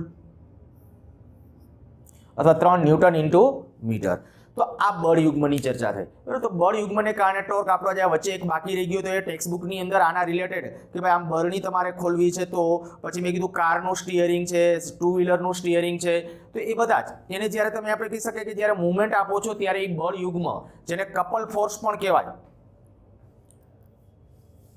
અથવા 3 ન્યૂટન ઇન્ટુ મીટર. તો આ બળ યુગ્મની ચર્ચા થઈ, બરાબર. તો બળ યુગ્મને કારણે ટોર્ક આપણો જ્યાં વચ્ચે એક બાકી રહી ગયો તો એ ટેક્સ્ટ બુકની અંદર આના રિલેટેડ કે ભાઈ આમ બળની તમારે ખોલવી છે, તો પછી મેં કીધું કારનું સ્ટીયરિંગ છે, 2 વ્હીલરનું સ્ટીયરિંગ છે, તો એ બધા જ એને જ્યારે તમે આપણે કહી શકીએ કે જ્યારે મૂવમેન્ટ આપો છો ત્યારે એ બળ યુગ્મ, જેને કપલ ફોર્સ પણ કહેવાય,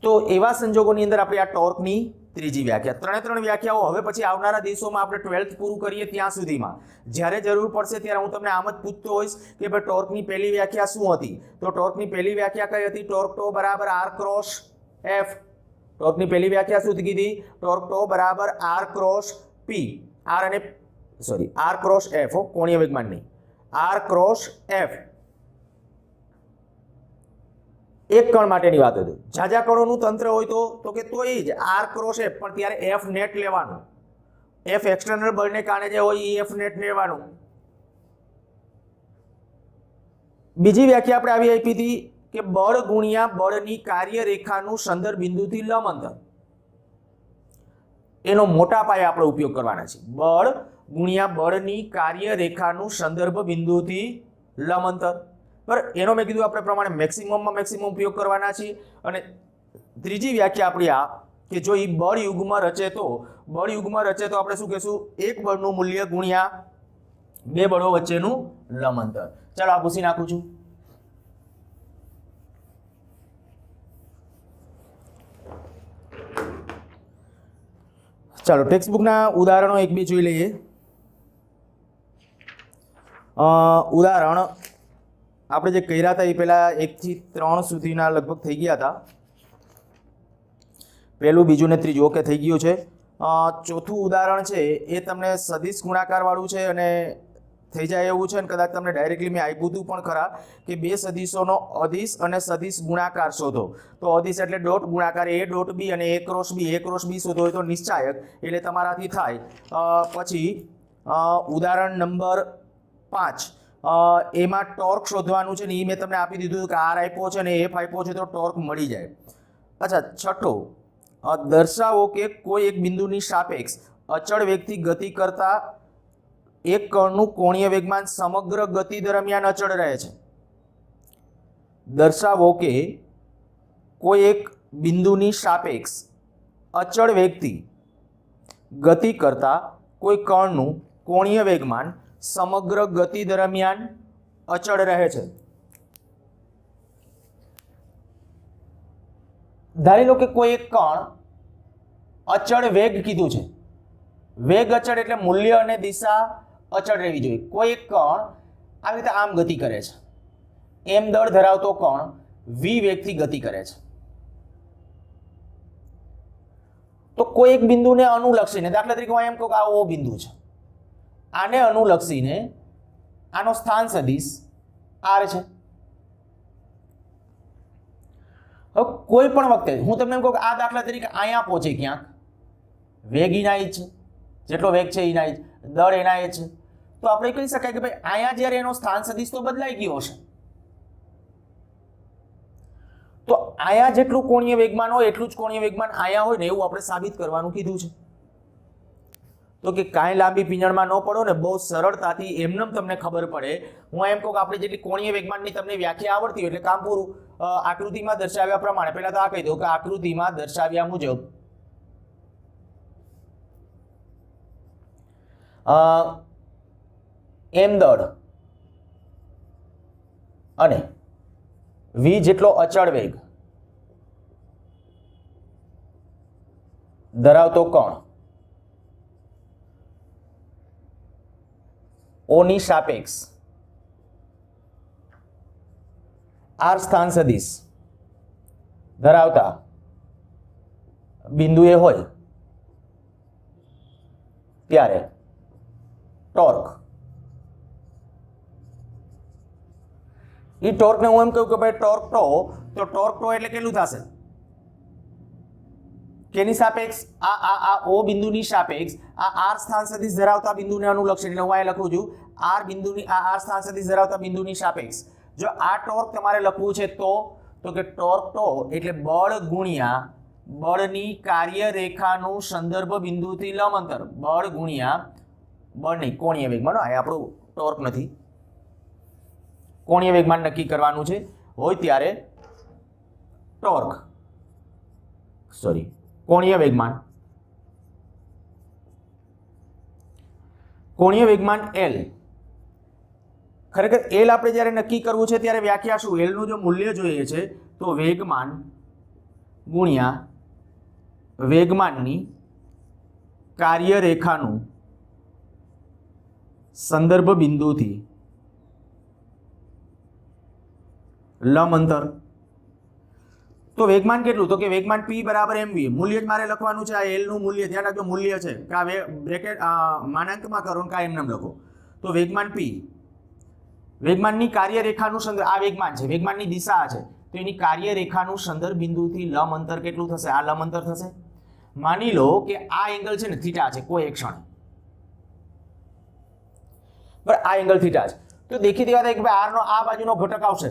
તો એવા સંજોગોની અંદર આપણે આ ટોર્કની ત્રીજી વ્યાખ્યા, ત્રણે વ્યાખ્યાઓ હવે પછી આવનારા દિવસોમાં આપણે 12th પૂરું કરીએ ત્યાં સુધીમાં જ્યારે જરૂર પડશે ત્યારે હું તમને આમ જ પૂછતો હોઈશ કે ભાઈ ટોર્કની પહેલી વ્યાખ્યા શું હતી. તો ટોર્કની પહેલી વ્યાખ્યા કઈ હતી, ટોર્ક ટો બરાબર આર ક્રોસ એફ. ટોર્કની પહેલી વ્યાખ્યા શું કીધી, ટોર્ક ટો બરાબર આર ક્રોસ પી, આર ક્રોસ એફ, કોણીય વેગમાન નહીં, આર ક્રોસ એફ. એક કણ માટેની વાત હતી. ઝાઝા કણોનું તંત્ર હોય તો કે તો એ જ આર ક્રોસ એફ, પણ ત્યારે એફ નેટ લેવાનું, એફ એક્સટર્નલ બળને કારણે જે હોય એ એફ નેટ લેવાનું. બીજી વ્યાખ્યા આપણે આવી આપી હતી કે બળ ગુણ્યા બળની કાર્યરેખાનું સંદર્ભ બિંદુથી લંબ અંતર, એનો મોટા પાયે આપણે ઉપયોગ કરવાના છે. બળ ગુણ્યા બળની કાર્યરેખાનું સંદર્ભ બિંદુથી લંબ અંતર, બરાબર. એનો મેં કીધું આપણે પ્રમાણે મેક્સિમમમાં મેક્સિમમ ઉપયોગ કરવાના છીએ. અને ત્રીજી વ્યાખ્યા આપણી આ કે જો એ બળ યુગ્મ રચે તો આપણે શું કહેશું? એક બળનું મૂલ્ય ગુણ્યા બે બળો વચ્ચેનું લંબ અંતર. ચાલો આ પૂછી નાખું છું. ચાલો ટેક્સ્ટ બુકના ઉદાહરણો એક બે જોઈ લઈએ. ઉદાહરણ આપણે જે કર્યા હતા એ પહેલા 1 થી 3 સુધીના લગભગ થઈ ગયા હતા. પહેલું, બીજું ને ત્રીજું ઓકે થઈ ગયું છે. ચોથું ઉદાહરણ છે એ તમને સદિશ ગુણાકાર વાળું છે અને થઈ જાય એવું છે. અને કદાચ તમને ડાયરેક્ટલી મેં આપ્યું હતું પણ ખરા કે બે સદિશોનો અદિશ અને સદિશ ગુણાકાર શોધો. તો અદિશ એટલે ડોટ, ગુણાકાર એ ડોટ બી અને એ ક્રોસ બી શોધો હોય તો નિશ્ચાયક એટલે તમારાથી થાય. પછી ઉદાહરણ નંબર 5, એમાં ટોર્ક શોધવાનું છે ને એ મેં તમને આપી દીધું કે આર આપ્યો છે અને એફ આપ્યો છે તો ટોર્ક મળી જાય. અચ્છા, છઠ્ઠો, દર્શાવો કે કોઈ એક બિંદુની સાપેક્ષ અચળ વેગથી ગતિ કરતા એક કણનું કોણીય વેગમાન સમગ્ર ગતિ દરમિયાન અચળ રહે છે. દર્શાવો કે કોઈ એક બિંદુની સાપેક્ષ અચળ વેગથી ગતિ કરતા કોઈ કણનું કોણીય વેગમાન સમગ્ર ગતિ દરમિયાન અચળ રહે છે. ધારી લો કે કોઈ એક કણ અચળ વેગ કીધું છે. વેગ અચળ એટલે મૂલ્ય અને દિશા અચળ રહેવી જોઈએ. કોઈ એક કણ આવી રીતે આમ ગતિ કરે છે. એમ દળ ધરાવતો કણ વી વેગથી ગતિ કરે છે. તો કોઈ એક બિંદુને અનુલક્ષીને, દાખલા તરીકે હું એમ કહું કે આ ઓ બિંદુ છે, આને અનુલક્ષીને આનો સ્થાન સદિશ આર છે. હવે કોઈ પણ વખતે હું તમને એમ કહું કે આ દાખલા તરીકે અહીંયા પહોંચે ક્યાંક, વેગ એના જ છે, જેટલો વેગ છે એના જ, દળ એના જ છે, તો આપણે કહી શકાય કે ભાઈ અહીંયા જ્યારે એનો સ્થાન સદિશ તો બદલાઈ ગયો હશે. તો અહીંયા જેટલું કોણીય વેગમાન હોય એટલું જ કોણીય વેગમાન અહીંયા હોય ને એવું આપણે સાબિત કરવાનું કીધું છે. તો કે કાંઈ લાંબી પીંજણમાં ન પડો ને, બહુ સરળતાથી એમનેમ તમને ખબર પડે. હું એમ કહું કે આપણે જેટલી કોણીય વેગમાનની તમને વ્યાખ્યા આવડતી હોય એટલે કામ પૂરું. આકૃતિમાં દર્શાવ્યા પ્રમાણે પહેલા તો આ કહી દઉં કે આકૃતિમાં દર્શાવ્યા મુજબ એમ દળ અને વી જેટલો અચળ વેગ ધરાવતો કણ ઓની સાપેક્ષ આર સ્થાન સદિશ ધરાવતા બિંદુએ હોય ત્યારે ટોર્ક, એ ટોર્કને હું એમ કહું કે ભાઈ ટોર્ક ટો, તો ટોર્ક ટો એટલે કેટલું થશે? કેની સાપેક્ષ? આ ઓ બિંદુની સાપેક્ષ આ આર સ્થાન સદિશ ધરાવતા બિંદુને અનુલક્ષીને, એટલે હું અહીં લખું છું આર બિંદુની, આ આર સ્થાન સદિશ ધરાવતા બિંદુની સાપેક્ષ જો આ ટોર્ક તમારે લખવું છે તો કે ટોર્ક ટો એટલે બળ ગુણ્યા બળની કાર્યરેખાનું સંદર્ભ બિંદુથી લંબ અંતર, બળ ગુણ્યા બળની કોણીય વેગમાન. આ આપણું ટોર્ક નથી, કોણીય વેગમાન નક્કી કરવાનું છે હોય ત્યારે ટોર્ક, સોરી કોણીય વેગમાન, કોણીય વેગમાન એલ. ખરેખર એલ આપણે જ્યારે નક્કી કરવું છે ત્યારે વ્યાખ્યા શું? એલ નું જો મૂલ્ય જોઈએ છે તો વેગમાન ગુણ્યા વેગમાનની કાર્યરેખાનું સંદર્ભ બિંદુથી લંબ અંતર. તો વેગમાન કેટલું? તો કે વેગમાન p બરાબર mv. મૂલ્ય જ મારે લખવાનું છે. આ એલ નું મૂલ્ય ધ્યાન રાખજો, મૂલ્ય છે કા બ્રેકેટ માનાંકમાં કરો ને કા એમ નામ લખો. તો વેગમાન p, વેગમાનની કાર્યરેખાનું સંદર્ભ, આ વેગમાન છે, વેગમાનની દિશા છે, તો એની કાર્યરેખાનું સંદર્ભ બિંદુથી લંબ અંતર કેટલું થશે? આ લંબ અંતર થશે. માની લો કે આ એંગલ છે ને થીટા છે કોઈ એક ક્ષણે, બરાબર, આ એંગલ થીટા છે, તો દેખીતી વાત કે ભાઈ આર નો આ બાજુનો ઘટક આવશે.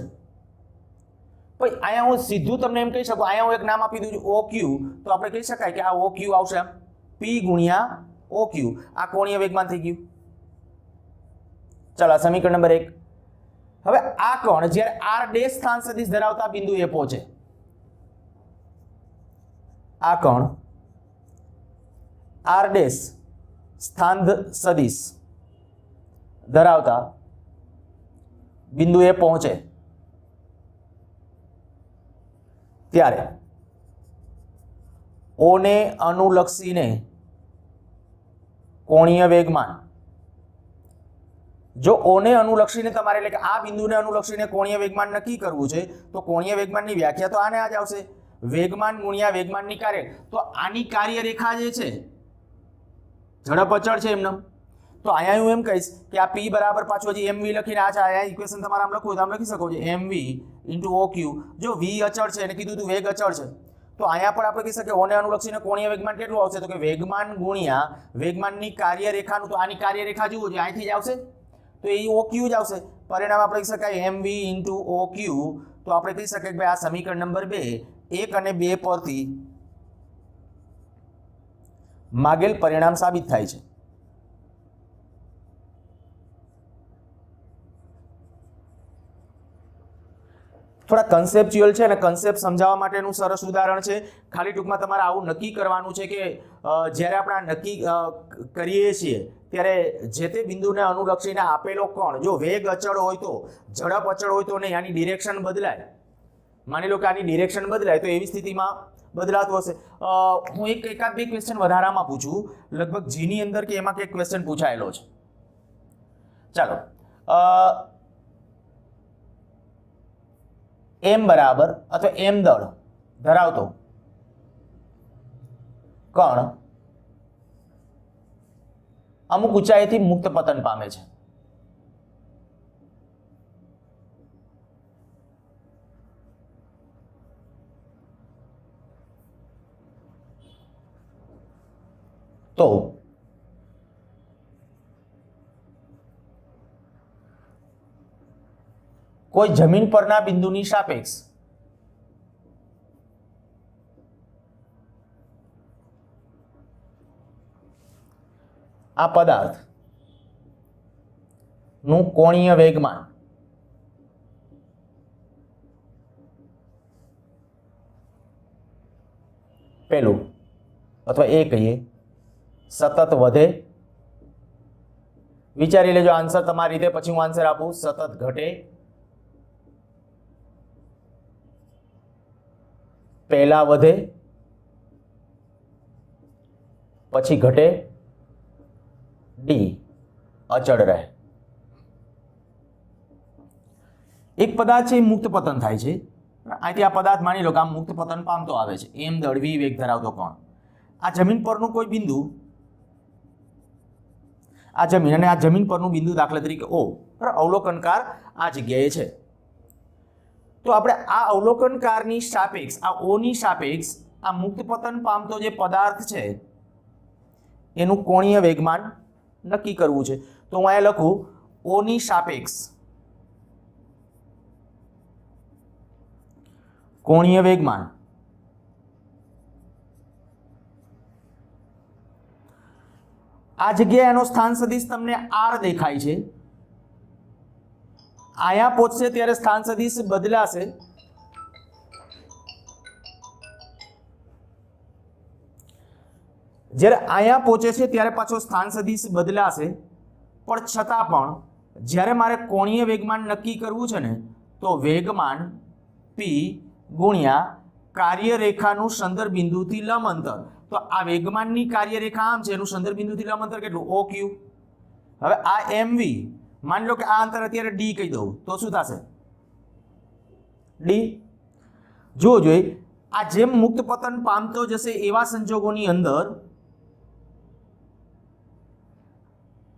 ભાઈ અહીંયા હું સીધું તમને એમ કહી શકું, અહીંયા હું એક નામ આપી દઉં છું OQ, તો આપણે કહી શકાય કે આ OQ આવશે p ગુણ્યા OQ આ કોણીય વેગમાન થઈ ગયું। ચાલો આ સમીકરણ નંબર 1। હવે આ કોણ જ્યારે r ડેશ સ્થાન સદિશ ધરાવતા બિંદુએ પહોંચે, આ કોણ r ડેશ સ્થાન સદિશ ધરાવતા બિંદુએ પહોંચે ત્યારે O ને અનુલક્ષીને કોણીય વેગમાન, જો O ને અનુલક્ષીને તમારે એટલે કે આ બિંદુને અનુલક્ષીને કોણીય વેગમાન નક્કી કરવું છે તો કોણીય વેગમાનની વ્યાખ્યા તો આને આ જ આવશે, વેગમાન ગુણ્યા વેગમાનની કાર્ય। તો આની કાર્યરેખા જે છે ઝડપ અચળ છે એમને, તો અહીંયા હું એમ કહીશ કે આ p બરાબર પાછું હજી mv લખીને આ છે, અહીંયા ઇક્વેશન તમારે આમ લખવું તો આમ લખી શકો છો mv ઇન્ટુ OQ। જો v અચળ છે અને કીધું તું વેગ અચળ છે તો અહીંયા પણ આપણે કહી શકીએ ઓને અનુલક્ષીને કોણીય વેગમાન કેટલું આવશે તો કે વેગમાન ગુણ્યા વેગમાનની કાર્યરેખાનું, તો આની કાર્યરેખા જુઓ જો અહીંથી જ આવશે તો એ OQ જ આવશે। પરિણામ આપણે કહી શકાય mv ઇન્ટુ OQ। તો આપણે કહી શકીએ કે ભાઈ આ સમીકરણ નંબર 2 1 અને 2 પરથી માગેલ પરિણામ સાબિત થાય છે। થોડા કન્સેપ્ચ્યુઅલ છે અને કન્સેપ્ટ સમજાવવા માટેનું સરસ ઉદાહરણ છે। ખાલી ટૂંકમાં તમારે આવું નક્કી કરવાનું છે કે જ્યારે આપણે આ નક્કી કરીએ છીએ ત્યારે જે તે બિંદુને અનુલક્ષીને આપેલો કોણ જો વેગ અચળ હોય તો, ઝડપ અચળ હોય તો નહીં, આની ડિરેક્શન બદલાય, માની લો કે આની ડિરેક્શન બદલાય તો એવી સ્થિતિમાં બદલાતું હશે। હું એકાદ બે ક્વેશ્ચન વધારામાં પૂછું, લગભગ જીની અંદર કે એમાં કંઈક ક્વેશ્ચન પૂછાયેલો છે। ચાલો m બરાબર અથવા m દળ ધરાવતો કણ અમુક ઊંચાઈથી મુક્ત પતન પામે છે, તો કોઈ જમીન પરના બિંદુની સાપેક્ષ આ પદાર્થ નું કોણીય વેગમાન પેલું અથવા એ કહીએ સતત વધે, વિચારી લેજો આન્સર તમારી રીતે, પછી હું આન્સર આપું, સતત ઘટે, પહેલા વધે પછી ઘટે, ડી અચળ રહે। એક પદાર્થ છે એ મુક્ત પતન થાય છે, અહીંથી આ પદાર્થ માની લો કે આમ મુક્ત પતન પામતો આવે છે, એમ દળ v વેગ ધરાવતો કોણ, આ જમીન પરનું કોઈ બિંદુ, આ જમીન અને આ જમીન પરનું બિંદુ દાખલા તરીકે O અવલોકનકાર આ જગ્યાએ છે, તો આપણે આ અવલોકનકારની સાપેક્ષ આ O ની સાપેક્ષ આ મુક્ત પતન પામતો જે પદાર્થ છે એનું કોણીય વેગમાન નક્કી કરવું છે। તો હું અહીંયા લખું O ની સાપેક્ષ કોણીય વેગમાન, આ જગ્યાએ એનો સ્થાન સદિશ તમને r દેખાય છે, આયા પહોંચશે ત્યારે સ્થાન સદિશ બદલાશે, જ્યારે આયા પહોંચે છે ત્યારે પાછો સ્થાન સદિશ બદલાશે, પણ છતાં પણ જ્યારે મારે કોણીય વેગમાન નક્કી કરવું છે ને તો વેગમાન p ગુણ્યા કાર્યરેખાનું સંદર્ભ બિંદુથી લંબ અંતર, તો આ વેગમાનની કાર્યરેખા આમ છે, એનું સંદર્ભ બિંદુથી લંબ અંતર કેટલું OQ। હવે આ mv માની લો કે આ અંતર અત્યારે d કહી દઉં તો શું થશે d। જો જોઈએ આ જેમ મુક્ત પતન પામતો જશે એવા સંજોગોની અંદર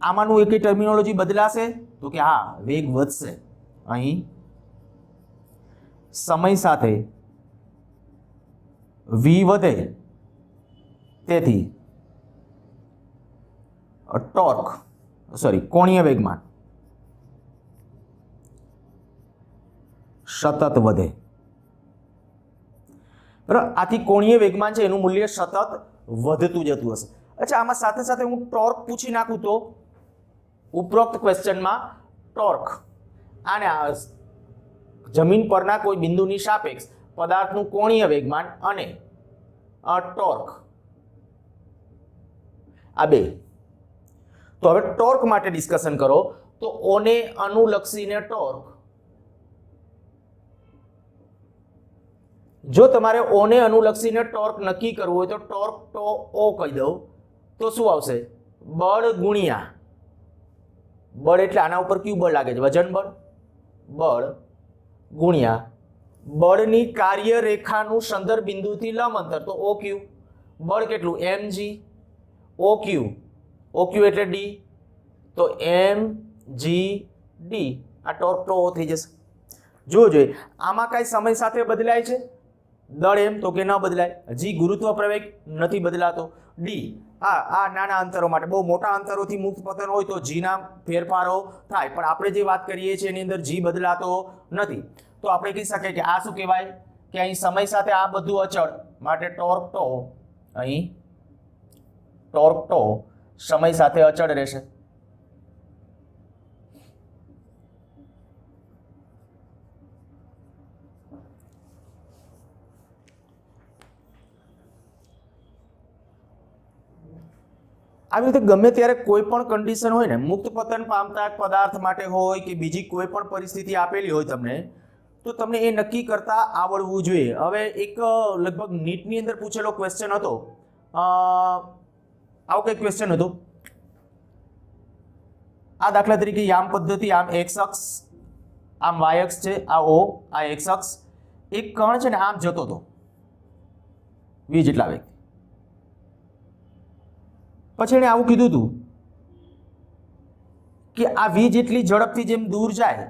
આમાંનું એક ટર્મિનોલોજી બદલાશે તો કે હા વેગ વધશે, અહીં સમય સાથે v વધે તેથી ટોર્ક કોણીય વેગમાન સતત વધે, બરાબર। આથી કોણીય વેગમાન છે એનું મૂલ્ય સતત વધતું જતું હશે। अच्छा, आमां साथे साथे हूँ टॉर्क पूछी नाखूं तो उपरोक्त क्वेश्चનમાં टॉर्क आने जमीन परना कोई बिंदुनी सापेक्ष पदार्थનું કોણીય વેગમાન અને ટોર્ક આ બે. તો હવે ટોર્ક માટે ડિસ્કશન કરો તો ઓને અનુલક્ષીને ટોર્ક. જો તમારે ઓને અનુલક્ષીને ટોર્ક નક્કી કરવું હોય તો ટોર્ક તો ઓ કહી દઉં તો શું આવશે? બળ ગુણ્યા બળ એટલે આના ઉપર કયું બળ લાગે છે? વજન બળ. બળ ગુણ્યા બળની કાર્યરેખાનું સંદર્ભ બિંદુથી લંબ અંતર તો ઓ ક્યુ. બળ કેટલું? mg. ઓ ક્યુ. ઓ ક્યુ એટલે d તો mg d. આ ટોર્ક તો ઓ થઈ જશે. જો જોઈએ આમાં કઈ સમય સાથે બદલાય છે? દળ એમ તો કે ન બદલાય. જી ગુરુત્વ પ્રવેગ નથી બદલાતો. ડી આ નાના અંતરો માટે, બહુ મોટા અંતરોથી મુક્ત પતન હોય તો જીના ફેરફારો થાય, પણ આપણે જે વાત કરીએ છીએ એની અંદર જી બદલાતો નથી. તો આપણે કહી શકીએ કે આ શું કહેવાય કે અહીં સમય સાથે આ બધું અચળ માટે ટોર્ક ટો, અહીં ટોર્ક ટો સમય સાથે અચળ રહેશે. આવી રીતે ગમે ત્યારે કોઈ પણ કન્ડિશન હોય ને, મુક્ત પતન પામતા પદાર્થ માટે હોય કે બીજી કોઈ પણ પરિસ્થિતિ આપેલી હોય તમને, તો તમને એ નક્કી કરતા આવડવું જોઈએ. હવે એક લગભગ નીટની અંદર પૂછેલો ક્વેશ્ચન હતો, આવો કંઈક ક્વેશ્ચન હતો. આ દાખલા તરીકે યામ પદ્ધતિ, આમ એક્સ અક્ષ, આમ વાય અક્ષ છે, આ ઓ, આ એક્સ અક્ષ. એક કણ છે ને આમ જતો હતો વી જેટલા વેગ. પછી એણે આવું કીધું હતું કે આ વી જેટલી ઝડપથી જેમ દૂર જાય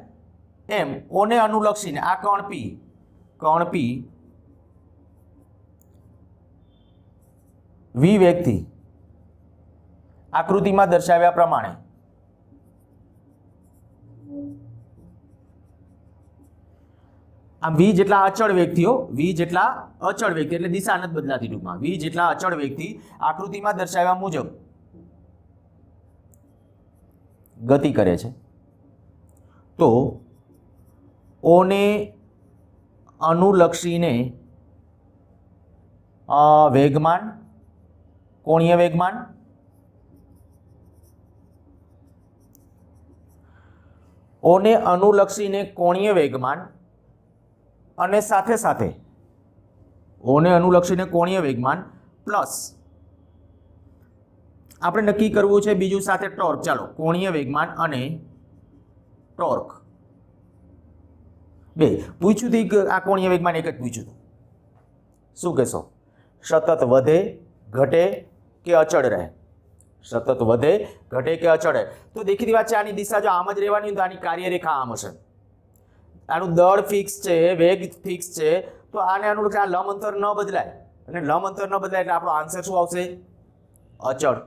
એમ ઓને અનુલક્ષીને આ કણ પી વી વેગથી આકૃતિમાં દર્શાવ્યા પ્રમાણે આમ વી જેટલા અચળ વેગથી, વી જેટલા અચળ વેગથી એટલે દિશા નથી બદલાતી, ટૂંકમાં વી જેટલા અચળ વેગથી આકૃતિમાં દર્શાવ્યા મુજબ ગતિ કરે છે, તો ઓને અનુલક્ષીને વેગમાન, કોણીય વેગમાન, ઓને અનુલક્ષીને કોણીય વેગમાન અને સાથે સાથે ઓને અનુલક્ષીને કોણીય વેગમાન પ્લસ આપણે નક્કી કરવું છે બીજું સાથે ટોર્ક. ચાલો, કોણીય વેગમાન અને ટોર્ક બે પૂછ્યું હતું. આ કોણીય વેગમાન એક જ પૂછ્યું હતું. શું કહેશો? સતત વધે, ઘટે કે અચળ રહે? સતત વધે, ઘટે કે અચળ રહે? તો દેખીતી વાત છે આની દિશા જો આમ જ રહેવાની તો આની કાર્યરેખા આમ હશે. આનું દળ ફિક્સ છે, વેગ ફિક્સ છે, તો આને અનુલક્ષ આ લંબ અંતર ન બદલાય, અને લંબ અંતર ન બદલાય એટલે આપણો આન્સર શું આવશે? અચળ.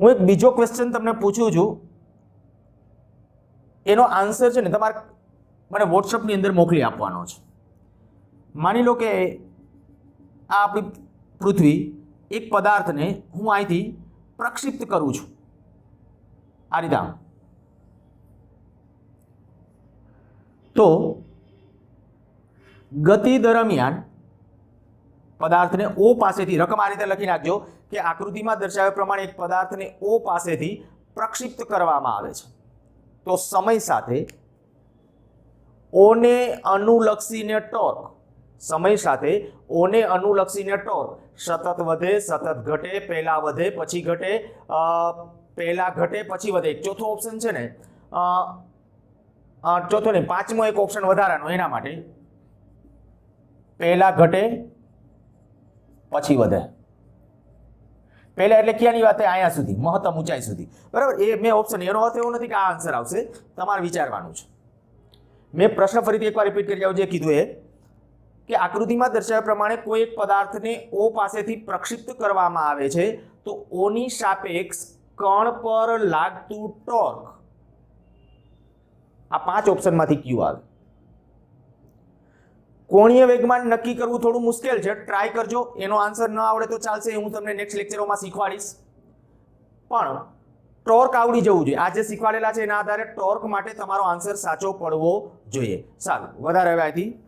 હું એક બીજો ક્વેશ્ચન તમને પૂછું છું, એનો આન્સર છે ને તમારે મને વોટ્સઅપની અંદર મોકલી આપવાનો છે. માની લો કે આ આપણી પૃથ્વી, એક પદાર્થને હું અહીંથી પ્રક્ષિપ્ત કરું છું આ રીતે આમ, તો ગતિ દરમિયાન પદાર્થને ઓ પાસેથી, રકમ આ રીતે લખી નાખજો કે આકૃતિમાં દર્શાવ્યા પ્રમાણે એક પદાર્થને ઓ પાસેથી પ્રક્ષિપ્ત કરવામાં આવે છે, તો સમય સાથે ઓને અનુલક્ષીને ટોર્ક, સમય સાથે ઓને અનુલક્ષીને ટોર્ક સતત વધે, સતત ઘટે, પહેલા વધે પછી ઘટે, પહેલા ઘટે પછી વધે. એક ચોથો ઓપ્શન છે ને, ચોથો નહીં, પાંચમો એક ઓપ્શન વધારાનો, એના માટે પહેલા ઘટે પછી વધે. પહેલા એટલે ક્યાંની વાત? અહીંયા સુધી, મહત્તમ ઊંચાઈ સુધી, બરાબર. એ મેં ઓપ્શન, એનો અર્થ એવો નથી કે આ આન્સર આવશે, તમારે વિચારવાનું છે. મેં પ્રશ્ન ફરીથી એકવાર રિપીટ કરી જાઉં, જે કીધું એ કે આકૃતિમાં દર્શાવ્યા પ્રમાણે કોઈ એક પદાર્થને ઓ પાસેથી પ્રક્ષિપ્ત કરવામાં આવે છે, તો ઓની સાપેક્ષ કણ પર લાગતું ટોર્ક, આ પાંચ ઓપ્શનમાંથી ક્યુ આવે? કોણીય વેગમાન નક્કી કરવું થોડું મુશ્કેલ છે, ટ્રાય કરજો. એનો આન્સર ન આવડે તો ચાલશે, હું તમને નેક્સ્ટ લેક્ચરોમાં શીખવાડીશ. પણ ટોર્ક આવડી જવું જોઈએ. આ જે શીખવાડેલા છે એના આધારે ટોર્ક માટે તમારો આન્સર સાચો પડવો જોઈએ. સારું, વધારે હવે અહીંથી